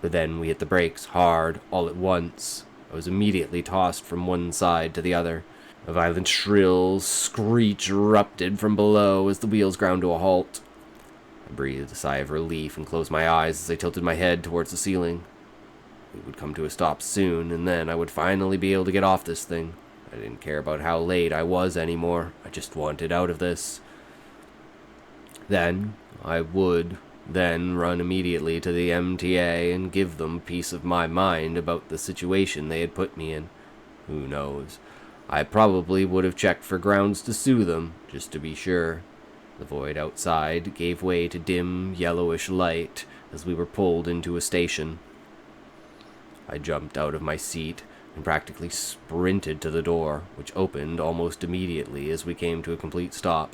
But then we hit the brakes hard, all at once. I was immediately tossed from one side to the other. A violent shrill screech erupted from below as the wheels ground to a halt. I breathed a sigh of relief and closed my eyes as I tilted my head towards the ceiling. It would come to a stop soon, and then I would finally be able to get off this thing. I didn't care about how late I was anymore. I just wanted out of this. Then I would run immediately to the MTA and give them peace of my mind about the situation they had put me in. Who knows? I probably would have checked for grounds to sue them, just to be sure. The void outside gave way to dim, yellowish light as we were pulled into a station. I jumped out of my seat and practically sprinted to the door, which opened almost immediately as we came to a complete stop.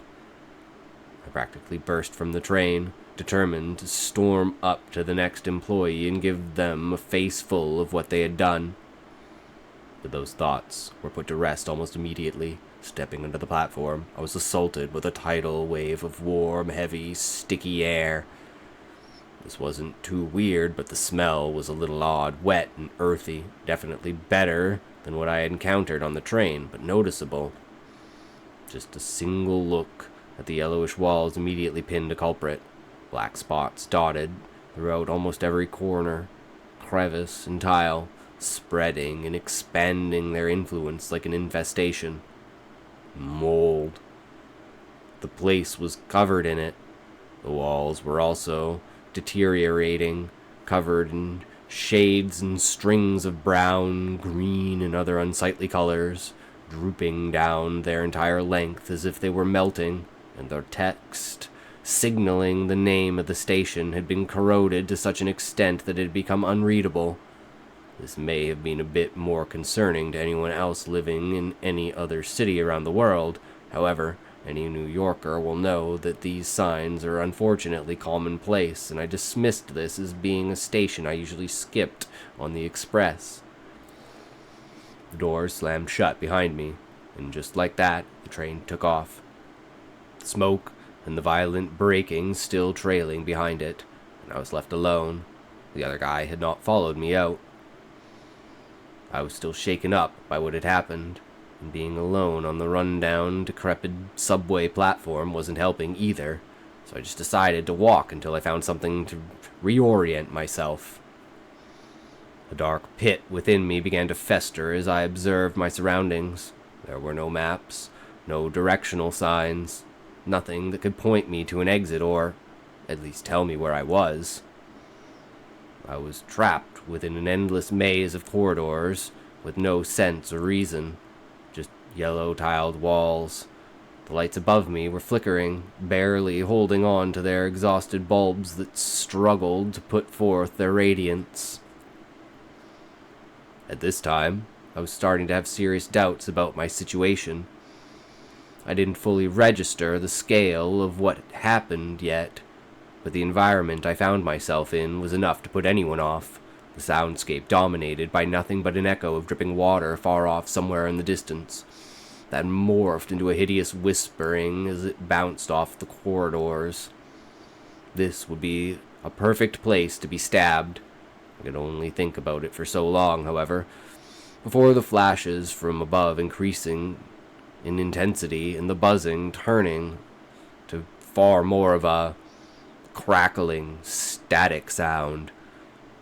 I practically burst from the train, determined to storm up to the next employee and give them a face full of what they had done. But those thoughts were put to rest almost immediately. Stepping onto the platform, I was assaulted with a tidal wave of warm, heavy, sticky air. This wasn't too weird, but the smell was a little odd, wet and earthy. Definitely better than what I had encountered on the train, but noticeable. Just a single look at the yellowish walls immediately pinned a culprit. Black spots dotted throughout almost every corner, crevice and tile, spreading and expanding their influence like an infestation. Mold. The place was covered in it. The walls were also deteriorating, covered in shades and strings of brown, green, and other unsightly colors, drooping down their entire length as if they were melting, and their text, signaling the name of the station, had been corroded to such an extent that it had become unreadable. This may have been a bit more concerning to anyone else living in any other city around the world. However, Any New Yorker will know that these signs are unfortunately commonplace, and I dismissed this as being a station I usually skipped on the express. The door slammed shut behind me, and just like that, the train took off. The smoke and the violent braking still trailing behind it, and I was left alone. The other guy had not followed me out. I was still shaken up by what had happened, and being alone on the run-down, decrepit subway platform wasn't helping either, so I just decided to walk until I found something to reorient myself. The dark pit within me began to fester as I observed my surroundings. There were no maps, no directional signs, nothing that could point me to an exit or at least tell me where I was. I was trapped within an endless maze of corridors with no sense or reason, just yellow-tiled walls. The lights above me were flickering, barely holding on to their exhausted bulbs that struggled to put forth their radiance. At this time, I was starting to have serious doubts about my situation. I didn't fully register the scale of what had happened yet, but the environment I found myself in was enough to put anyone off, the soundscape dominated by nothing but an echo of dripping water far off somewhere in the distance, that morphed into a hideous whispering as it bounced off the corridors. This would be a perfect place to be stabbed. I could only think about it for so long, however, before the flashes from above increasing in intensity and the buzzing turning to far more of a crackling, static sound.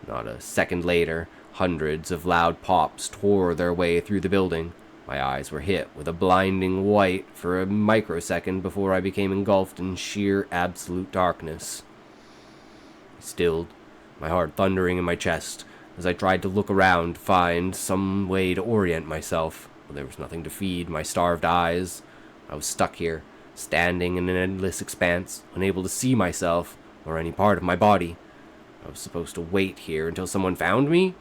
Not a second later, hundreds of loud pops tore their way through the building. My eyes were hit with a blinding white for a microsecond before I became engulfed in sheer absolute darkness. I stilled, my heart thundering in my chest, as I tried to look around to find some way to orient myself, but there was nothing to feed my starved eyes. I was stuck here, standing in an endless expanse, unable to see myself or any part of my body. I was supposed to wait here until someone found me?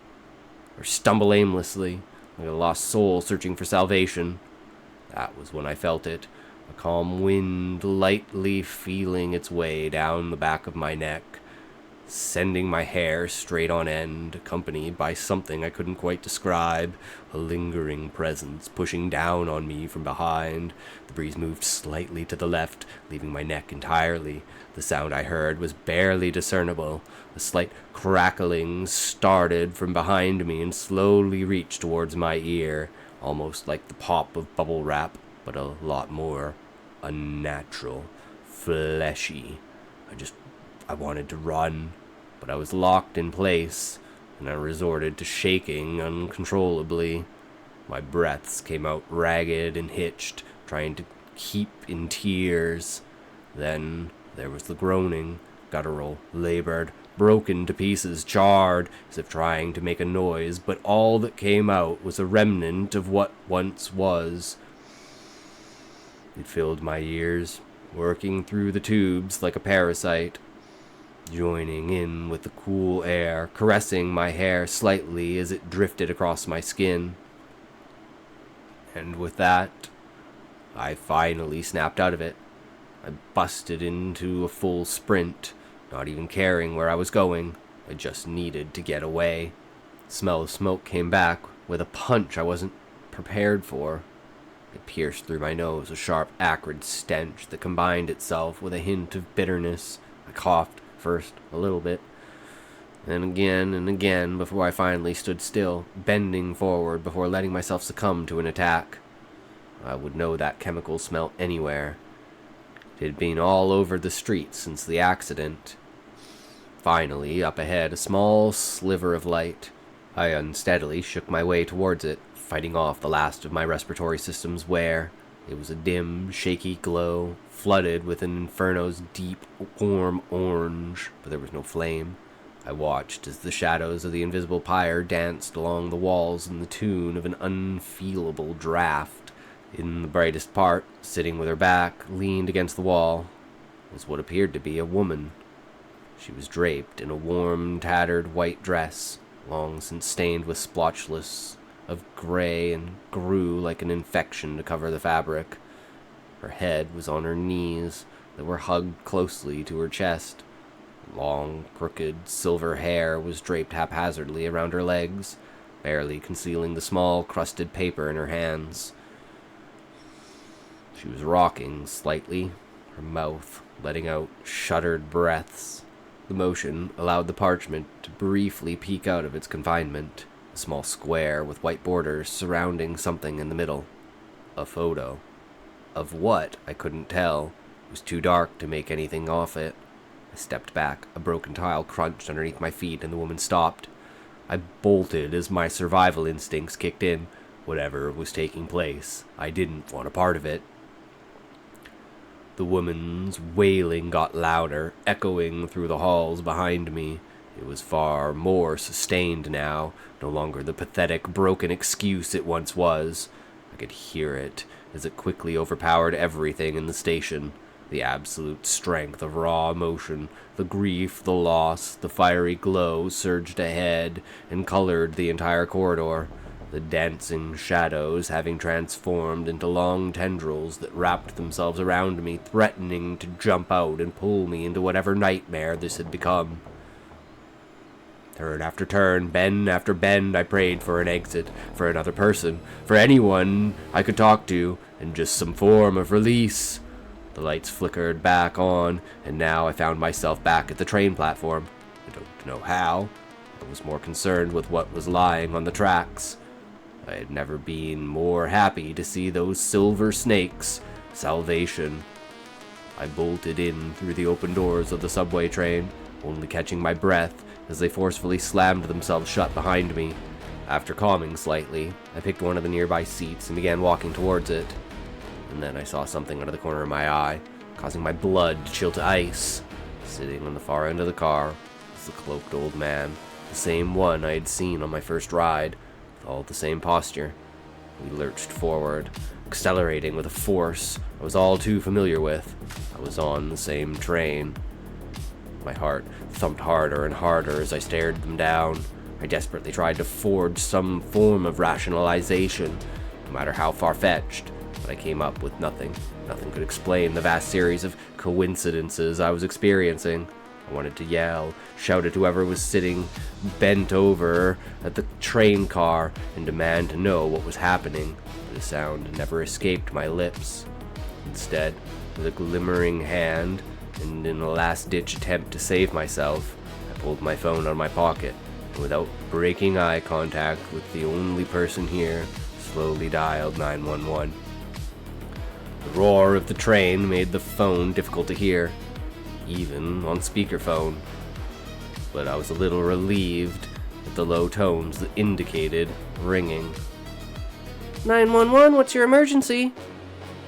Or stumble aimlessly, like a lost soul searching for salvation? That was when I felt it, a calm wind lightly feeling its way down the back of my neck, sending my hair straight on end, accompanied by something I couldn't quite describe, a lingering presence pushing down on me from behind. The breeze moved slightly to the left, leaving my neck entirely. The sound I heard was barely discernible. A slight crackling started from behind me and slowly reached towards my ear, almost like the pop of bubble wrap, but a lot more unnatural, fleshy. I wanted to run, but I was locked in place, and I resorted to shaking uncontrollably. My breaths came out ragged and hitched, trying to keep in tears. Then there was the groaning, guttural, labored, broken to pieces, charred, as if trying to make a noise, but all that came out was a remnant of what once was. It filled my ears, working through the tubes like a parasite, joining in with the cool air, caressing my hair slightly as it drifted across my skin. And with that, I finally snapped out of it. I busted into a full sprint, not even caring where I was going. I just needed to get away. The smell of smoke came back with a punch I wasn't prepared for. It pierced through my nose, a sharp, acrid stench that combined itself with a hint of bitterness. I coughed, first a little bit, then again and again before I finally stood still, bending forward before letting myself succumb to an attack. I would know that chemical smell anywhere. It had been all over the street since the accident. Finally, up ahead, a small sliver of light. I unsteadily shook my way towards it, fighting off the last of my respiratory system's wear. It was a dim, shaky glow, flooded with an inferno's deep, warm orange, but there was no flame. I watched as the shadows of the invisible pyre danced along the walls in the tune of an unfeelable draft. In the brightest part, sitting with her back leaned against the wall, was what appeared to be a woman. She was draped in a warm, tattered white dress, long since stained with splotchless of gray and grew like an infection to cover the fabric. Her head was on her knees that were hugged closely to her chest. Long, crooked, silver hair was draped haphazardly around her legs, barely concealing the small, crusted paper in her hands. She was rocking slightly, her mouth letting out shuddered breaths. The motion allowed the parchment to briefly peek out of its confinement, a small square with white borders surrounding something in the middle. A photo. Of what, I couldn't tell. It was too dark to make anything off it. I stepped back, a broken tile crunched underneath my feet, and the woman stopped. I bolted as my survival instincts kicked in. Whatever was taking place, I didn't want a part of it. The woman's wailing got louder, echoing through the halls behind me. It was far more sustained now, no longer the pathetic, broken excuse it once was. I could hear it as it quickly overpowered everything in the station. The absolute strength of raw emotion, the grief, the loss, the fiery glow surged ahead and colored the entire corridor. The dancing shadows having transformed into long tendrils that wrapped themselves around me, threatening to jump out and pull me into whatever nightmare this had become. Turn after turn, bend after bend, I prayed for an exit, for another person, for anyone I could talk to, and just some form of release. The lights flickered back on, and now I found myself back at the train platform. I don't know how. I was more concerned with what was lying on the tracks. I had never been more happy to see those silver snakes. Salvation. I bolted in through the open doors of the subway train, only catching my breath as they forcefully slammed themselves shut behind me. After calming slightly, I picked one of the nearby seats and began walking towards it. And then I saw something out of the corner of my eye, causing my blood to chill to ice. Sitting on the far end of the car was the cloaked old man, the same one I had seen on my first ride, with all the same posture. We lurched forward, accelerating with a force I was all too familiar with. I was on the same train. My heart thumped harder and harder as I stared them down. I desperately tried to forge some form of rationalization, no matter how far-fetched, but I came up with nothing. Nothing could explain the vast series of coincidences I was experiencing. I wanted to yell, shout at whoever was sitting bent over at the train car, and demand to know what was happening, but the sound never escaped my lips. Instead, with a glimmering hand, and in a last-ditch attempt to save myself, I pulled my phone out of my pocket, and without breaking eye contact with the only person here, slowly dialed 911. The roar of the train made the phone difficult to hear, even on speakerphone, but I was a little relieved at the low tones that indicated ringing. 911, what's your emergency?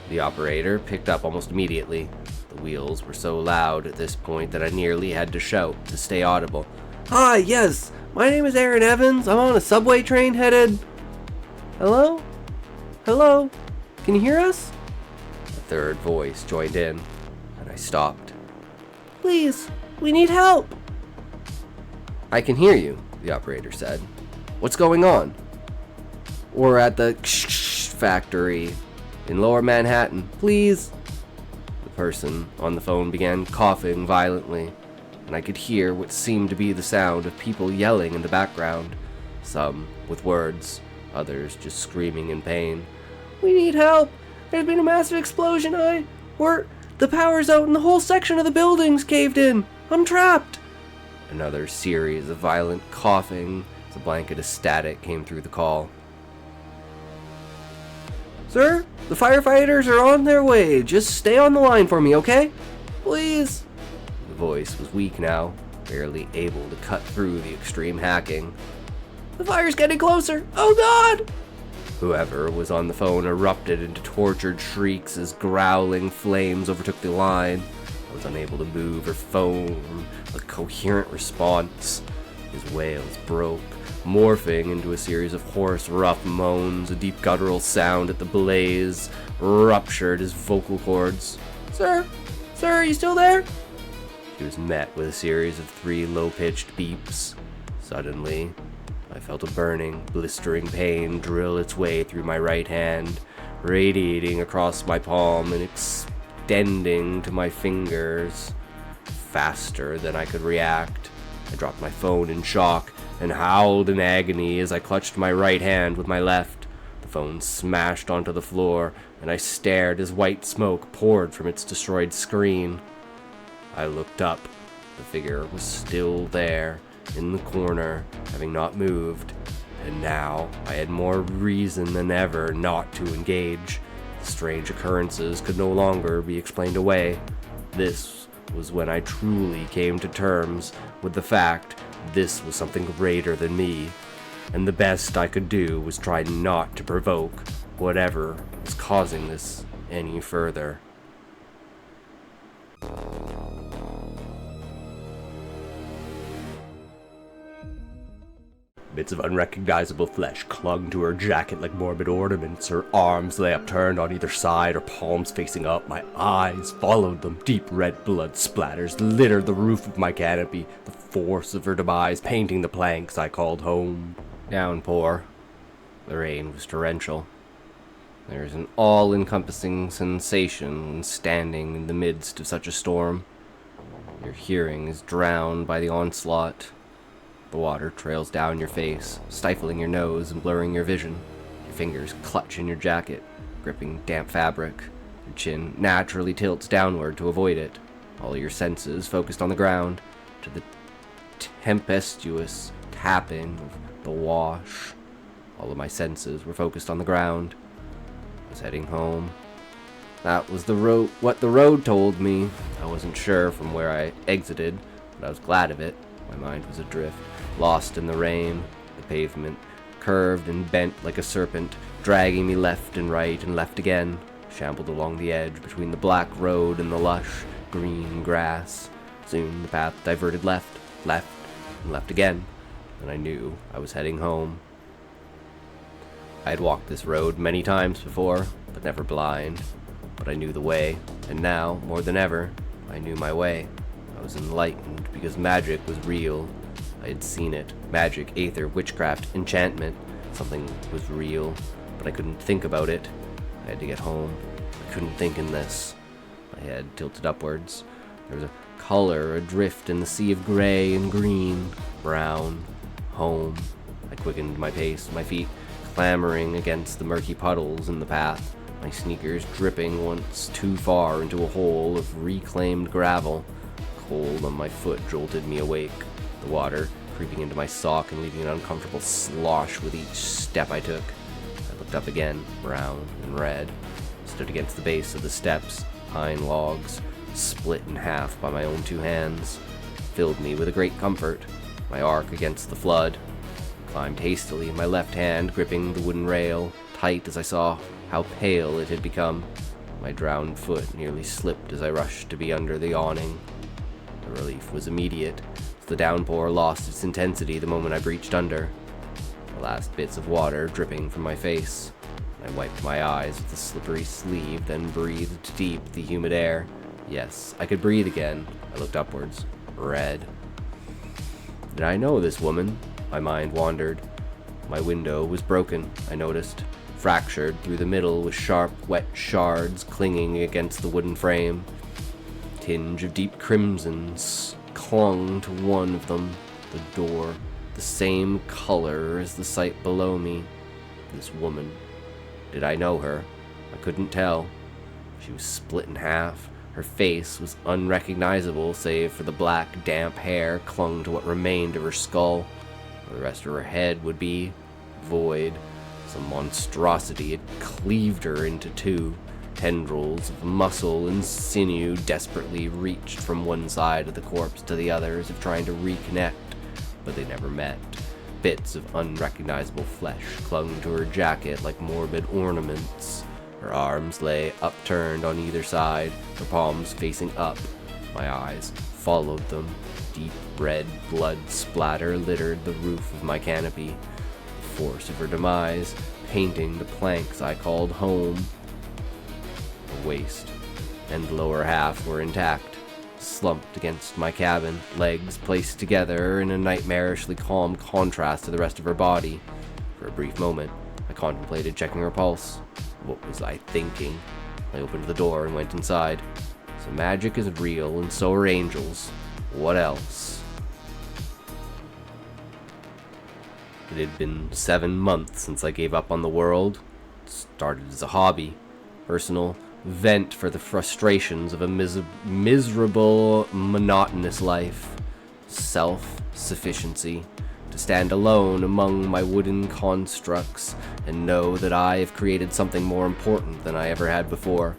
The operator picked up almost immediately. The wheels were so loud at this point that I nearly had to shout to stay audible. Hi, yes, my name is Aaron Evans. I'm on a subway train headed... Hello? Hello? Can you hear us? A third voice joined in, and I stopped. Please, we need help. I can hear you, the operator said. What's going on? We're at the factory in Lower Manhattan. Please. The person on the phone began coughing violently, and I could hear what seemed to be the sound of people yelling in the background, some with words, others just screaming in pain. We need help. There's been a massive explosion. The power's out and the whole section of the building's caved in. I'm trapped. Another series of violent coughing as a blanket of static came through the call. Sir, the firefighters are on their way. Just stay on the line for me, okay? Please. The voice was weak now, barely able to cut through the extreme hacking. The fire's getting closer. Oh, God! Whoever was on the phone erupted into tortured shrieks as growling flames overtook the line. I was unable to move or form a coherent response. His wails broke, morphing into a series of hoarse, rough moans. A deep guttural sound at the blaze ruptured his vocal cords. Sir, are you still there? She was met with a series of 3 low-pitched beeps. Suddenly, I felt a burning, blistering pain drill its way through my right hand, radiating across my palm and extending to my fingers. Faster than I could react, I dropped my phone in shock and howled in agony as I clutched my right hand with my left. The phone smashed onto the floor, and I stared as white smoke poured from its destroyed screen. I looked up. The figure was still there, in the corner, having not moved, and now I had more reason than ever not to engage. The strange occurrences could no longer be explained away. This was when I truly came to terms with the fact this was something greater than me, and the best I could do was try not to provoke whatever was causing this any further. Bits of unrecognizable flesh clung to her jacket like morbid ornaments. Her arms lay upturned on either side, her palms facing up. My eyes followed them. Deep red blood splatters littered the roof of my canopy, the force of her demise painting the planks I called home. Downpour. The rain was torrential. There is an all-encompassing sensation when standing in the midst of such a storm. Your hearing is drowned by the onslaught. The water trails down your face, stifling your nose and blurring your vision. Your fingers clutch in your jacket, gripping damp fabric. Your chin naturally tilts downward to avoid it. All your senses focused on the ground, to the tempestuous tapping of the wash. All of my senses were focused on the ground. I was heading home. That was what the road told me. I wasn't sure from where I exited, but I was glad of it. My mind was adrift, lost in the rain. The pavement curved and bent like a serpent, dragging me left and right and left again. Shambled along the edge between the black road and the lush, green grass. Soon the path diverted left, and left again, and I knew I was heading home. I had walked this road many times before, but never blind. But I knew the way, and now, more than ever, I knew my way. I was enlightened because magic was real. I had seen it. Magic, aether, witchcraft, enchantment. Something was real, but I couldn't think about it. I had to get home. I couldn't think in this. My head tilted upwards. There was a color adrift in the sea of gray and green, brown. Home. I quickened my pace, my feet clamoring against the murky puddles in the path, my sneakers dripping once too far into a hole of reclaimed gravel. Cold on my foot jolted me awake, the water creeping into my sock and leaving an uncomfortable slosh with each step I took. I looked up again, brown and red, stood against the base of the steps. Pine logs, split in half by my own two hands, filled me with a great comfort. My arc against the flood. I climbed hastily, my left hand gripping the wooden rail, tight as I saw how pale it had become. My drowned foot nearly slipped as I rushed to be under the awning. The relief was immediate, as the downpour lost its intensity the moment I breached under. The last bits of water dripping from my face. I wiped my eyes with the slippery sleeve, then breathed deep the humid air. Yes, I could breathe again. I looked upwards. Red. Did I know this woman? My mind wandered. My window was broken, I noticed. Fractured through the middle with sharp, wet shards clinging against the wooden frame. Tinge of deep crimsons clung to one of them, the door, the same color as the sight below me. This woman. Did I know her? I couldn't tell. She was split in half. Her face was unrecognizable save for the black, damp hair clung to what remained of her skull. The rest of her head would be void. Some monstrosity had cleaved her into two. Tendrils of muscle and sinew desperately reached from one side of the corpse to the other as if trying to reconnect, but they never met. Bits of unrecognizable flesh clung to her jacket like morbid ornaments. Her arms lay upturned on either side, her palms facing up. My eyes followed them. Deep red blood splatter littered the roof of my canopy. The force of her demise painting the planks I called home. The waist and lower half were intact, slumped against my cabin, legs placed together in a nightmarishly calm contrast to the rest of her body. For a brief moment, I contemplated checking her pulse. What was I thinking? I opened the door and went inside. So magic is real, and so are angels. What else? It had been 7 months since I gave up on the world. It started as a hobby, personal vent for the frustrations of a miserable, monotonous life. Self-sufficiency. To stand alone among my wooden constructs and know that I have created something more important than I ever had before.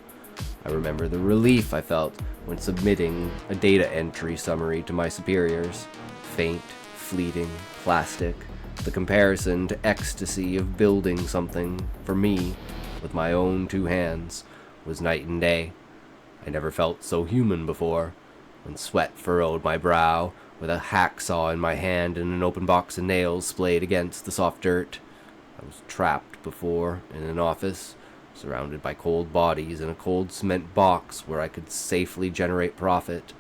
I remember the relief I felt when submitting a data entry summary to my superiors. Faint, fleeting, plastic. The comparison to ecstasy of building something for me with my own 2 hands was night and day. I never felt so human before. When sweat furrowed my brow, with a hacksaw in my hand and an open box of nails splayed against the soft dirt. I was trapped before in an office, surrounded by cold bodies in a cold cement box where I could safely generate profit.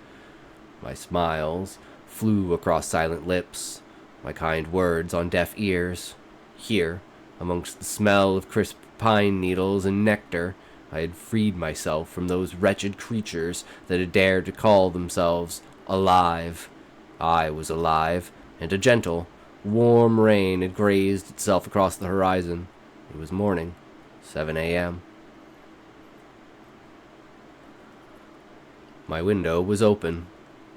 My smiles flew across silent lips, my kind words on deaf ears. Here, amongst the smell of crisp pine needles and nectar, I had freed myself from those wretched creatures that had dared to call themselves alive. I was alive, and a gentle, warm rain had grazed itself across the horizon. It was morning, 7 a.m. My window was open.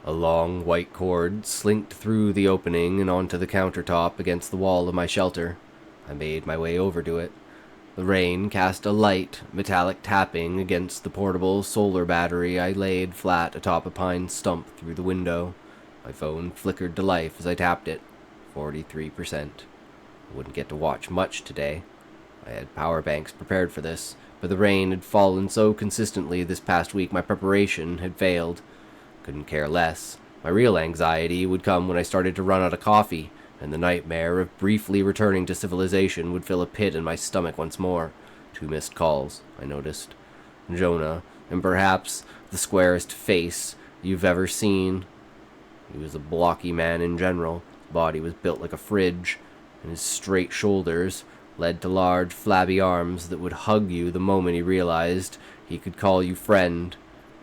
A long white cord slinked through the opening and onto the countertop against the wall of my shelter. I made my way over to it. The rain cast a light, metallic tapping against the portable solar battery I laid flat atop a pine stump through the window. My phone flickered to life as I tapped it. 43%. I wouldn't get to watch much today. I had power banks prepared for this, but the rain had fallen so consistently this past week my preparation had failed. Couldn't care less. My real anxiety would come when I started to run out of coffee, and the nightmare of briefly returning to civilization would fill a pit in my stomach once more. 2 missed calls, I noticed. Jonah, and perhaps the squarest face you've ever seen. He was a blocky man in general. His body was built like a fridge, and his straight shoulders led to large, flabby arms that would hug you the moment he realized he could call you friend.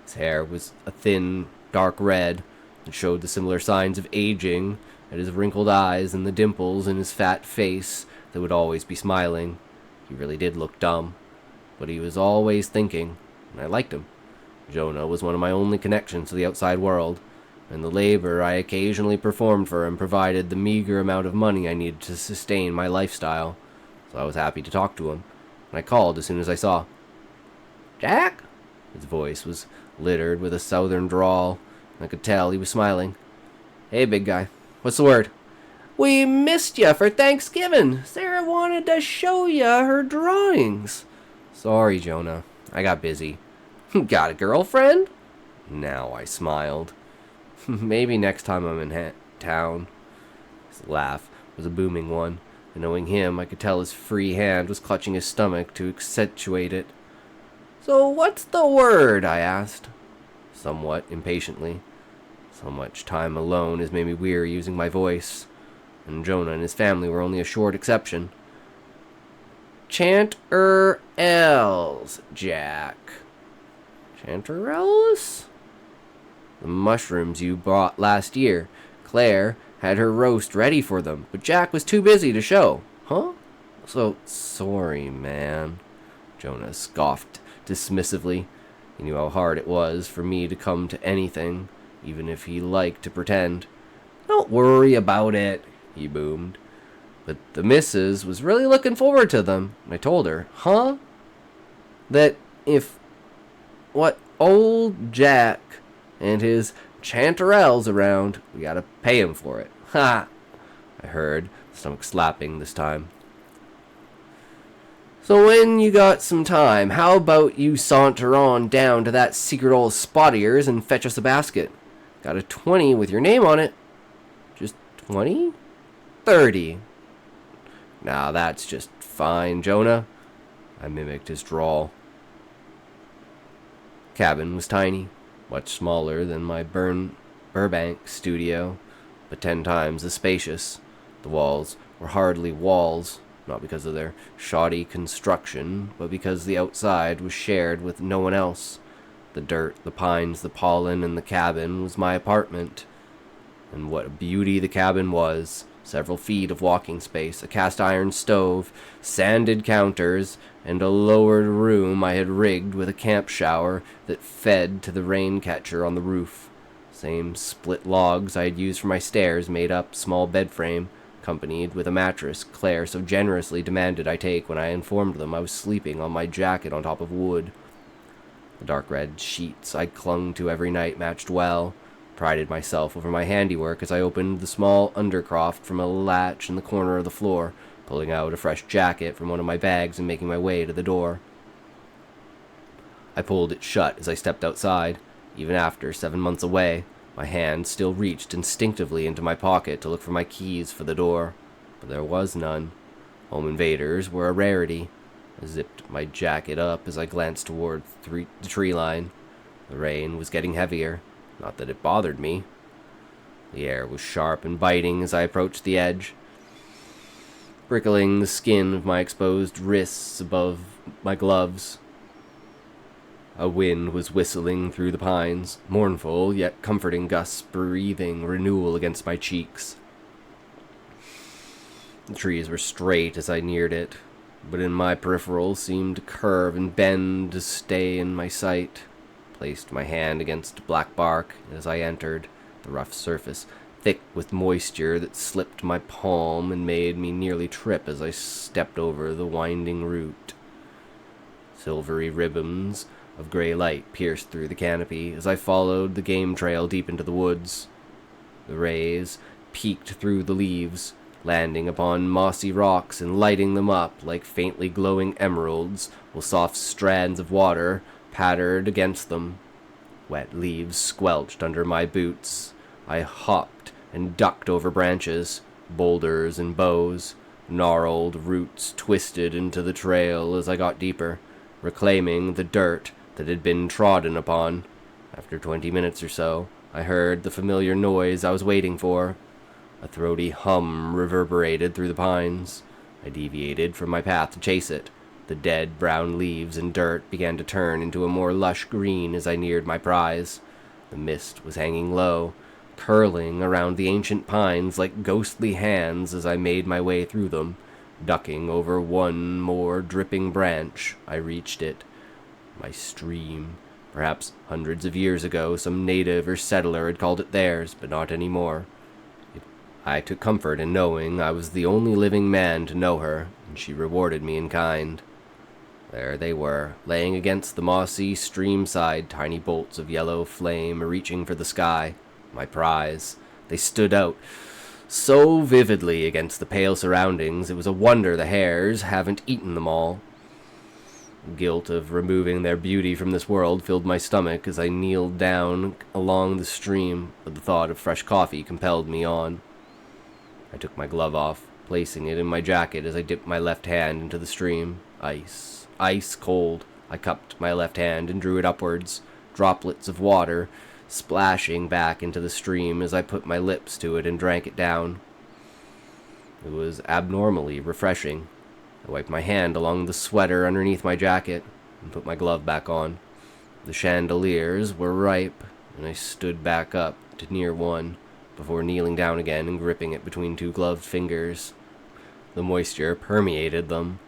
His hair was a thin, dark red, and showed the similar signs of aging at his wrinkled eyes and the dimples in his fat face that would always be smiling. He really did look dumb, but he was always thinking, and I liked him. Jonah was one of my only connections to the outside world, and the labor I occasionally performed for him provided the meager amount of money I needed to sustain my lifestyle, so I was happy to talk to him, and I called as soon as I saw. "Jack?" His voice was littered with a southern drawl, and I could tell he was smiling. "Hey, big guy. What's the word?" "We missed you for Thanksgiving. Sarah wanted to show you her drawings." "Sorry, Jonah. I got busy." "Got a girlfriend?" Now I smiled. "Maybe next time I'm in town." His laugh was a booming one, and knowing him, I could tell his free hand was clutching his stomach to accentuate it. "So what's the word?" I asked, somewhat impatiently. So much time alone has made me weary using my voice, and Jonah and his family were only a short exception. "Chanterelles, Jack." "Chanterelles?" "The mushrooms you bought last year. Claire had her roast ready for them, but Jack was too busy to show." "Huh? So sorry, man." Jonah scoffed dismissively. He knew how hard it was for me to come to anything, even if he liked to pretend. "Don't worry about it," he boomed. But the missus was really looking forward to them, and I told her, "Huh? That if what old Jack and his chanterelles around, we gotta pay him for it." "Ha!" I heard, stomach slapping this time. "So when you got some time, how about you saunter on down to that secret old spot of yours and fetch us a basket? Got a 20 with your name on it." "Just 20? 30. "Now that's just fine, Jonah." I mimicked his drawl. Cabin was tiny, much smaller than my Burbank studio, but 10 times as spacious. The walls were hardly walls. not because of their shoddy construction, but because the outside was shared with no one else. The dirt, the pines, the pollen, and the cabin was my apartment. And what a beauty the cabin was. Several feet of walking space, a cast iron stove, sanded counters, and a lowered room I had rigged with a camp shower that fed to the rain catcher on the roof. Same split logs I had used for my stairs made up small bed frame, accompanied with a mattress Claire so generously demanded I take when I informed them I was sleeping on my jacket on top of wood. The dark red sheets I clung to every night matched well. Prided myself over my handiwork as I opened the small undercroft from a latch in the corner of the floor, pulling out a fresh jacket from one of my bags and making my way to the door. I pulled it shut as I stepped outside. Even after 7 months away, my hand still reached instinctively into my pocket to look for my keys for the door, but there was none. Home invaders were a rarity. I zipped my jacket up as I glanced toward the tree line. The rain was getting heavier. Not that it bothered me. The air was sharp and biting as I approached the edge, prickling the skin of my exposed wrists above my gloves. A wind was whistling through the pines, mournful yet comforting gusts breathing renewal against my cheeks. The trees were straight as I neared it, but in my peripheral seemed to curve and bend to stay in my sight. Placed my hand against black bark as I entered, the rough surface thick with moisture that slipped my palm and made me nearly trip as I stepped over the winding root. Silvery ribbons of gray light pierced through the canopy as I followed the game trail deep into the woods. The rays peeked through the leaves, landing upon mossy rocks and lighting them up like faintly glowing emeralds, while soft strands of water pattered against them. Wet leaves squelched under my boots. I hopped and ducked over branches, boulders and boughs. Gnarled roots twisted into the trail as I got deeper, reclaiming the dirt that had been trodden upon. After 20 minutes or so, I heard the familiar noise I was waiting for. A throaty hum reverberated through the pines. I deviated from my path to chase it. The dead brown leaves and dirt began to turn into a more lush green as I neared my prize. The mist was hanging low, curling around the ancient pines like ghostly hands as I made my way through them. Ducking over one more dripping branch, I reached it. My stream. Perhaps hundreds of years ago some native or settler had called it theirs, but not anymore. I took comfort in knowing I was the only living man to know her, and she rewarded me in kind. There they were, laying against the mossy stream-side, tiny bolts of yellow flame reaching for the sky. My prize. They stood out so vividly against the pale surroundings, it was a wonder the hares haven't eaten them all. Guilt of removing their beauty from this world filled my stomach as I kneeled down along the stream, but the thought of fresh coffee compelled me on. I took my glove off, placing it in my jacket as I dipped my left hand into the stream. Ice cold. I cupped my left hand and drew it upwards, droplets of water splashing back into the stream as I put my lips to it and drank it down. It was abnormally refreshing. I wiped my hand along the sweater underneath my jacket and put my glove back on. The chandeliers were ripe, and I stood back up to near one, before kneeling down again and gripping it between two gloved fingers. The moisture permeated them,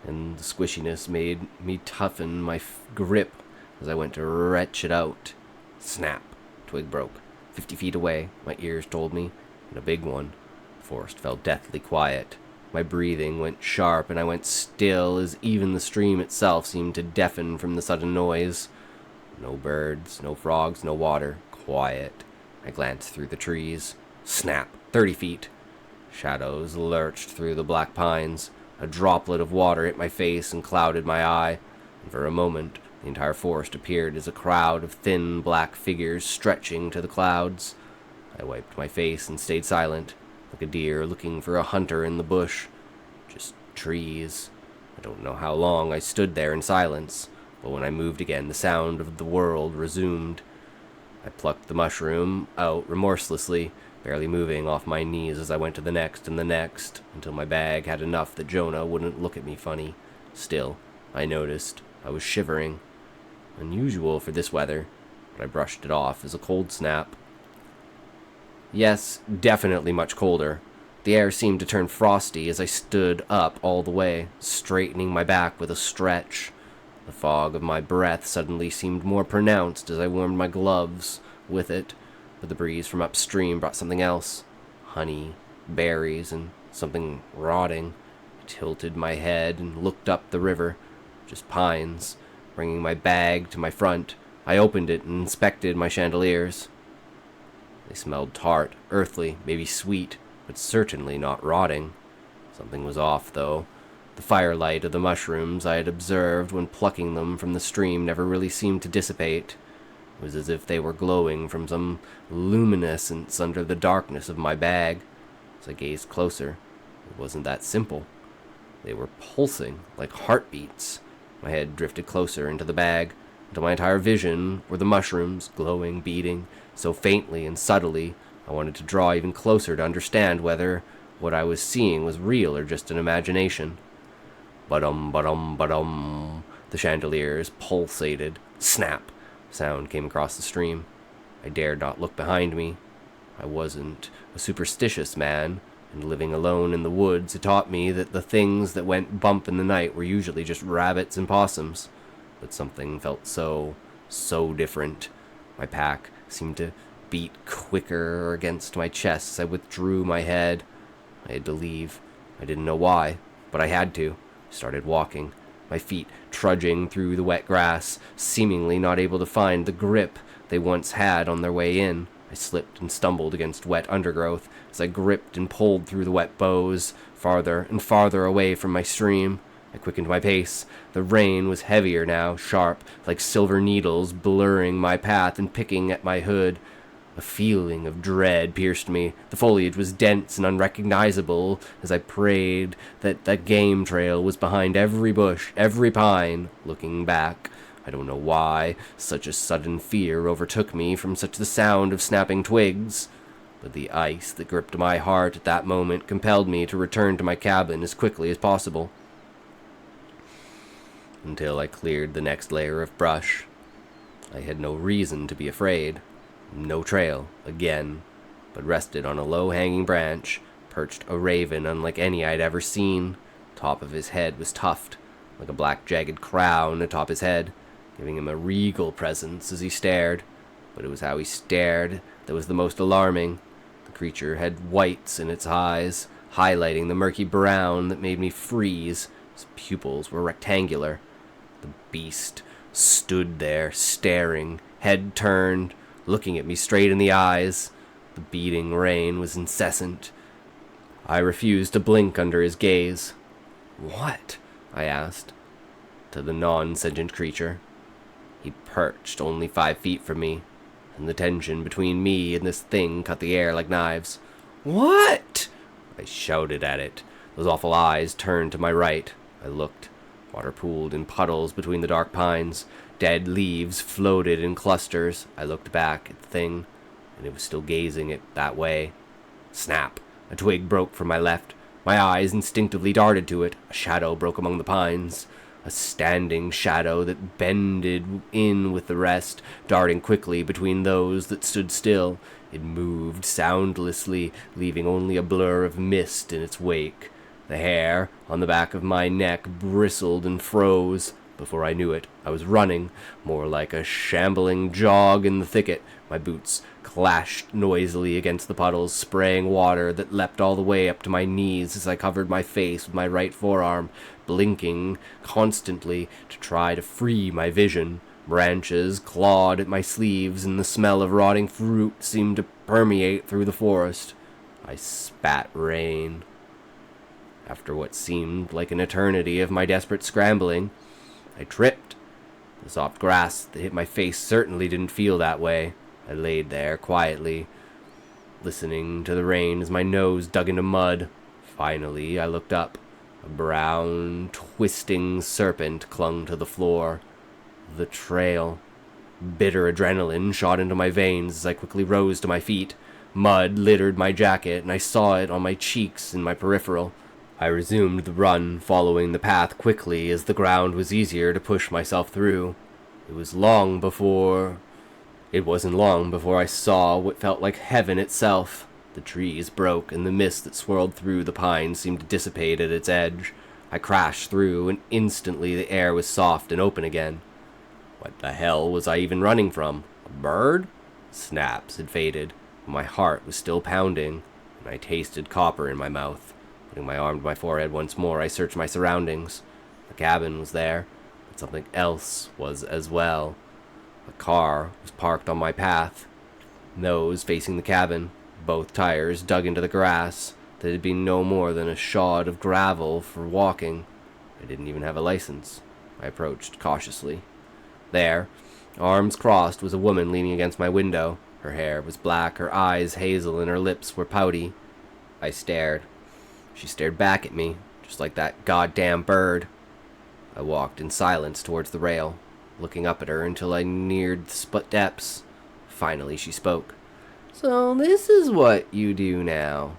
and the squishiness made me toughen my grip as I went to retch it out. Snap! Twig broke. 50 feet away, my ears told me, and a big one. The forest fell deathly quiet. My breathing went sharp, and I went still as even the stream itself seemed to deafen from the sudden noise. No birds, no frogs, no water. Quiet. I glanced through the trees. Snap! 30 feet. Shadows lurched through the black pines. A droplet of water hit my face and clouded my eye, and for a moment the entire forest appeared as a crowd of thin black figures stretching to the clouds. I wiped my face and stayed silent, like a deer looking for a hunter in the bush. Just trees. I don't know how long I stood there in silence, but when I moved again, the sound of the world resumed. I plucked the mushroom out remorselessly, barely moving off my knees as I went to the next and the next, until my bag had enough that Jonah wouldn't look at me funny. Still, I noticed I was shivering. Unusual for this weather, but I brushed it off as a cold snap. Yes, definitely much colder. The air seemed to turn frosty as I stood up all the way, straightening my back with a stretch. The fog of my breath suddenly seemed more pronounced as I warmed my gloves with it, but the breeze from upstream brought something else. Honey, berries, and something rotting. I tilted my head and looked up the river. Just pines. Bringing my bag to my front, I opened it and inspected my chandeliers. They smelled tart, earthly, maybe sweet, but certainly not rotting. Something was off, though. The firelight of the mushrooms I had observed when plucking them from the stream never really seemed to dissipate. It was as if they were glowing from some luminescence under the darkness of my bag. As I gazed closer, it wasn't that simple. They were pulsing like heartbeats. My head drifted closer into the bag, until my entire vision were the mushrooms, glowing, beating, so faintly and subtly, I wanted to draw even closer to understand whether what I was seeing was real or just an imagination. Ba-dum, ba-dum, ba-dum. The chandeliers pulsated. Snap! Sound came across the stream. I dared not look behind me. I wasn't a superstitious man, and living alone in the woods had taught me that the things that went bump in the night were usually just rabbits and possums. But something felt so different. My pack seemed to beat quicker against my chest as I withdrew my head. I had to leave. I didn't know why, but I had to. I started walking, my feet trudging through the wet grass, seemingly not able to find the grip they once had on their way in. I slipped and stumbled against wet undergrowth as I gripped and pulled through the wet boughs, farther and farther away from my stream. I quickened my pace. The rain was heavier now, sharp, like silver needles, blurring my path and picking at my hood. A feeling of dread pierced me. The foliage was dense and unrecognizable as I prayed that the game trail was behind every bush, every pine. Looking back, I don't know why, such a sudden fear overtook me from such the sound of snapping twigs. But the ice that gripped my heart at that moment compelled me to return to my cabin as quickly as possible. Until I cleared the next layer of brush. I had no reason to be afraid. No trail, again, but rested on a low-hanging branch, perched a raven unlike any I'd ever seen. Top of his head was tufted, like a black jagged crown atop his head, giving him a regal presence as he stared. But it was how he stared that was the most alarming. The creature had whites in its eyes, highlighting the murky brown that made me freeze. His pupils were rectangular. The beast stood there, staring, head turned, looking at me straight in the eyes. The beating rain was incessant. I refused to blink under his gaze. "What?" I asked. To the non-sentient creature. He perched only 5 feet from me, and the tension between me and this thing cut the air like knives. "What?" I shouted at it. Those awful eyes turned to my right. I looked. Water pooled in puddles between the dark pines. Dead leaves floated in clusters. I looked back at the thing, and it was still gazing it that way. Snap! A twig broke from my left. My eyes instinctively darted to it. A shadow broke among the pines. A standing shadow that bended in with the rest, darting quickly between those that stood still. It moved soundlessly, leaving only a blur of mist in its wake. The hair on the back of my neck bristled and froze. Before I knew it, I was running, more like a shambling jog in the thicket. My boots clashed noisily against the puddles, spraying water that leapt all the way up to my knees as I covered my face with my right forearm, blinking constantly to try to free my vision. Branches clawed at my sleeves, and the smell of rotting fruit seemed to permeate through the forest. I spat rain. After what seemed like an eternity of my desperate scrambling, I tripped. The soft grass that hit my face certainly didn't feel that way. I laid there quietly, listening to the rain as my nose dug into mud. Finally, I looked up. A brown, twisting serpent clung to the floor. The trail. Bitter adrenaline shot into my veins as I quickly rose to my feet. Mud littered my jacket, and I saw it on my cheeks and my peripheral. I resumed the run, following the path quickly as the ground was easier to push myself through. It wasn't long before I saw what felt like heaven itself. The trees broke, and the mist that swirled through the pines seemed to dissipate at its edge. I crashed through, and instantly the air was soft and open again. What the hell was I even running from? A bird? Snaps had faded, but my heart was still pounding, and I tasted copper in my mouth. Putting my arm to my forehead once more, I searched my surroundings. The cabin was there, but something else was as well. A car was parked on my path, nose facing the cabin, both tires dug into the grass that had been no more than a shod of gravel for walking. I didn't even have a license. I approached cautiously. There, arms crossed, was a woman leaning against my window. Her hair was black, her eyes hazel, and her lips were pouty. I stared. She stared back at me, just like that goddamn bird. I walked in silence towards the rail, looking up at her until I neared the split depths. Finally, she spoke. "So this is what you do now."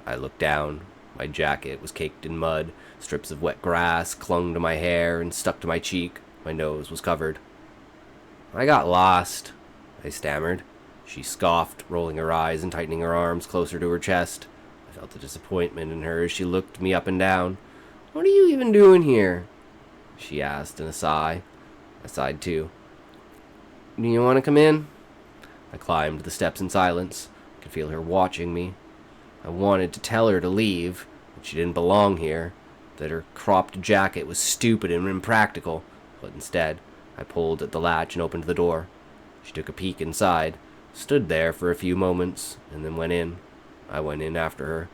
I looked down. My jacket was caked in mud. Strips of wet grass clung to my hair and stuck to my cheek. My nose was covered. "I got lost," I stammered. She scoffed, rolling her eyes and tightening her arms closer to her chest. I felt the disappointment in her as she looked me up and down. "What are you even doing here?" she asked in a sigh. I sighed too. "Do you want to come in?" I climbed the steps in silence. I could feel her watching me. I wanted to tell her to leave, that she didn't belong here, that her cropped jacket was stupid and impractical, but instead, I pulled at the latch and opened the door. She took a peek inside, stood there for a few moments, and then went in. I went in after her.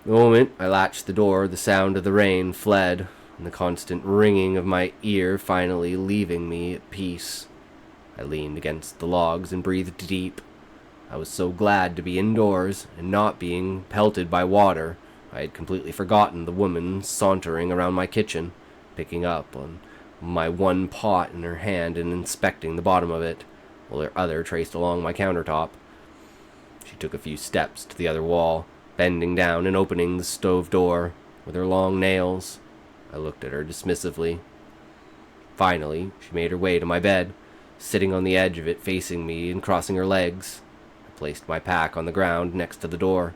The moment I latched the door, the sound of the rain fled, and the constant ringing of my ear finally leaving me at peace. I leaned against the logs and breathed deep. I was so glad to be indoors and not being pelted by water. I had completely forgotten the woman sauntering around my kitchen, picking up on my one pot in her hand and inspecting the bottom of it, while her other traced along my countertop. She took a few steps to the other wall, bending down and opening the stove door with her long nails. I looked at her dismissively. Finally, she made her way to my bed, sitting on the edge of it facing me and crossing her legs. I placed my pack on the ground next to the door.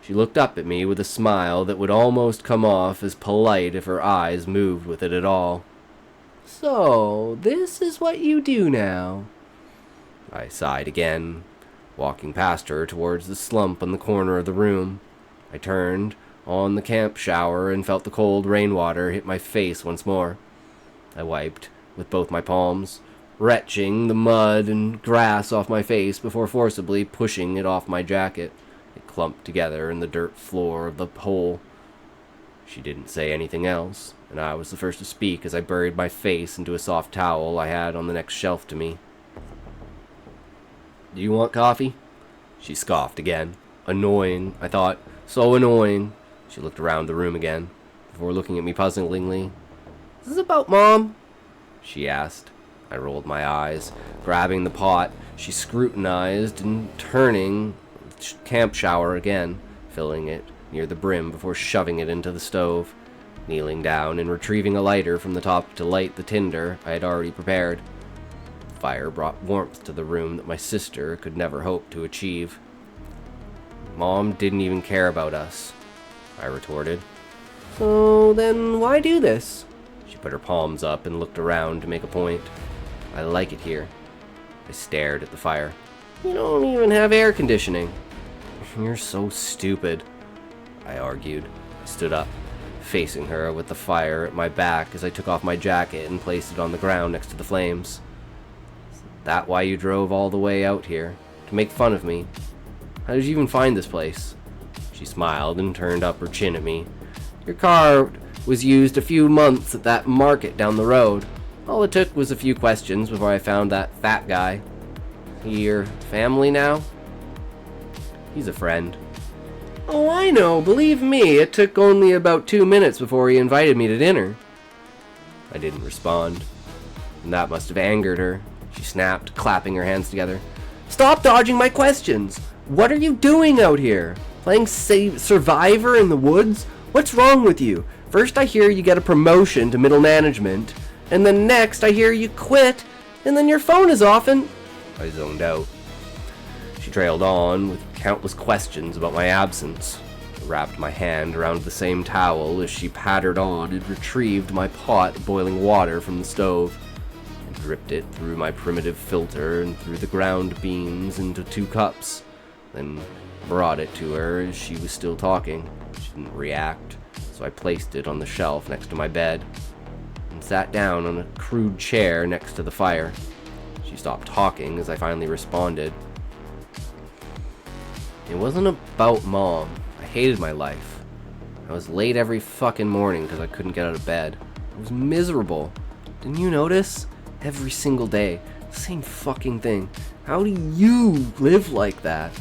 She looked up at me with a smile that would almost come off as polite if her eyes moved with it at all. "So, this is what you do now." I sighed again, walking past her towards the slump in the corner of the room. I turned on the camp shower and felt the cold rainwater hit my face once more. I wiped with both my palms, retching the mud and grass off my face before forcibly pushing it off my jacket. It clumped together in the dirt floor of the hole. She didn't say anything else, and I was the first to speak as I buried my face into a soft towel I had on the next shelf to me. "Do you want coffee?" She scoffed again. Annoying, I thought. So annoying. She looked around the room again, before looking at me puzzlingly. "Is this about Mom?" she asked. I rolled my eyes. Grabbing the pot, she scrutinized and turning the camp shower again, filling it near the brim before shoving it into the stove, kneeling down and retrieving a lighter from the top to light the tinder I had already prepared. The fire brought warmth to the room that my sister could never hope to achieve. "Mom didn't even care about us," I retorted. "So then why do this?" She put her palms up and looked around to make a point. "I like it here." I stared at the fire. "You don't even have air conditioning." "You're so stupid," I argued. I stood up, facing her with the fire at my back as I took off my jacket and placed it on the ground next to the flames. "Is that why you drove all the way out here? To make fun of me? How did you even find this place?" She smiled and turned up her chin at me. "Your car was used a few months at that market down the road. All it took was a few questions before I found that fat guy. He your family now?" "He's a friend." "Oh, I know. Believe me, it took only about 2 minutes before he invited me to dinner." I didn't respond, and that must have angered her. She snapped, clapping her hands together. Stop dodging my questions. What are you doing out here? Playing Survivor in the woods? What's wrong with you? First I hear you get a promotion to middle management, and then next I hear you quit, and then your phone is off and... I zoned out. She trailed on with countless questions about my absence. I wrapped my hand around the same towel as she pattered on and retrieved my pot of boiling water from the stove, and dripped it through my primitive filter and through the ground beans into 2 cups, then brought it to her as she was still talking. She didn't react, so I placed it on the shelf next to my bed and sat down on a crude chair next to the fire. She stopped talking as I finally responded. It wasn't about Mom. I hated my life. I was late every fucking morning because I couldn't get out of bed. I was miserable. Didn't you notice? Every single day. Same fucking thing. How do you live like that?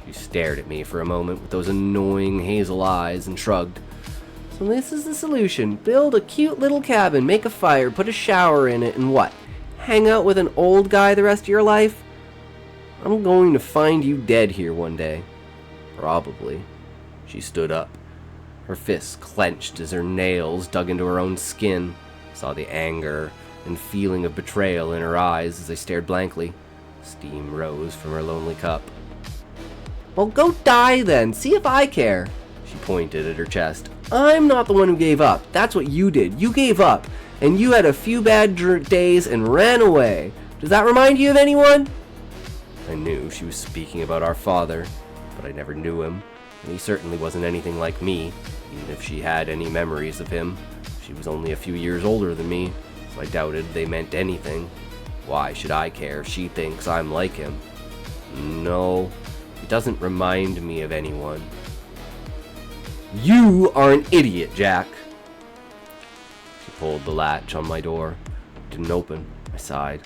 She stared at me for a moment with those annoying hazel eyes and shrugged. So this is the solution. Build a cute little cabin, make a fire, put a shower in it, and what? Hang out with an old guy the rest of your life? I'm going to find you dead here one day. Probably. She stood up. Her fists clenched as her nails dug into her own skin. I saw the anger and feeling of betrayal in her eyes as I stared blankly. Steam rose from her lonely cup. Well, go die then. See if I care. She pointed at her chest. I'm not the one who gave up. That's what you did. You gave up. And you had a few bad days and ran away. Does that remind you of anyone? I knew she was speaking about our father, but I never knew him, and he certainly wasn't anything like me, even if she had any memories of him. She was only a few years older than me, so I doubted they meant anything. Why should I care if she thinks I'm like him? No, it doesn't remind me of anyone. You are an idiot, Jack. She pulled the latch on my door. It didn't open. I sighed,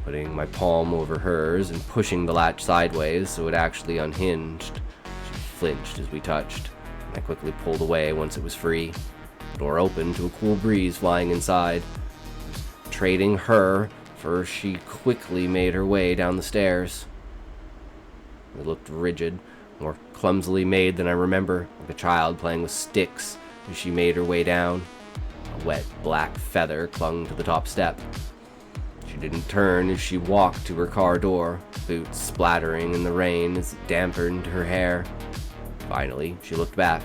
putting my palm over hers and pushing the latch sideways so it actually unhinged. She flinched as we touched, and I quickly pulled away once it was free. The door opened to a cool breeze flying inside. Trading her for she quickly made her way down the stairs. It looked rigid, more clumsily made than I remember, like a child playing with sticks as she made her way down. A wet black feather clung to the top step. She didn't turn as she walked to her car door, boots splattering in the rain as it dampened her hair. Finally, she looked back.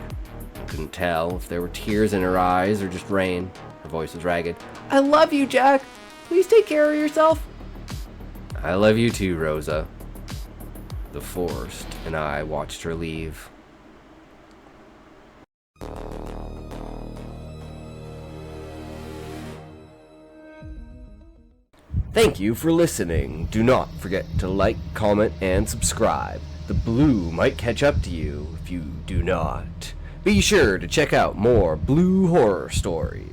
I couldn't tell if there were tears in her eyes or just rain. Her voice was ragged. I love you, Jack. Please take care of yourself. I love you too, Rosa. The Forest and I watched her leave. Thank you for listening. Do not forget to like, comment, and subscribe. The blue might catch up to you if you do not. Be sure to check out more blue horror stories.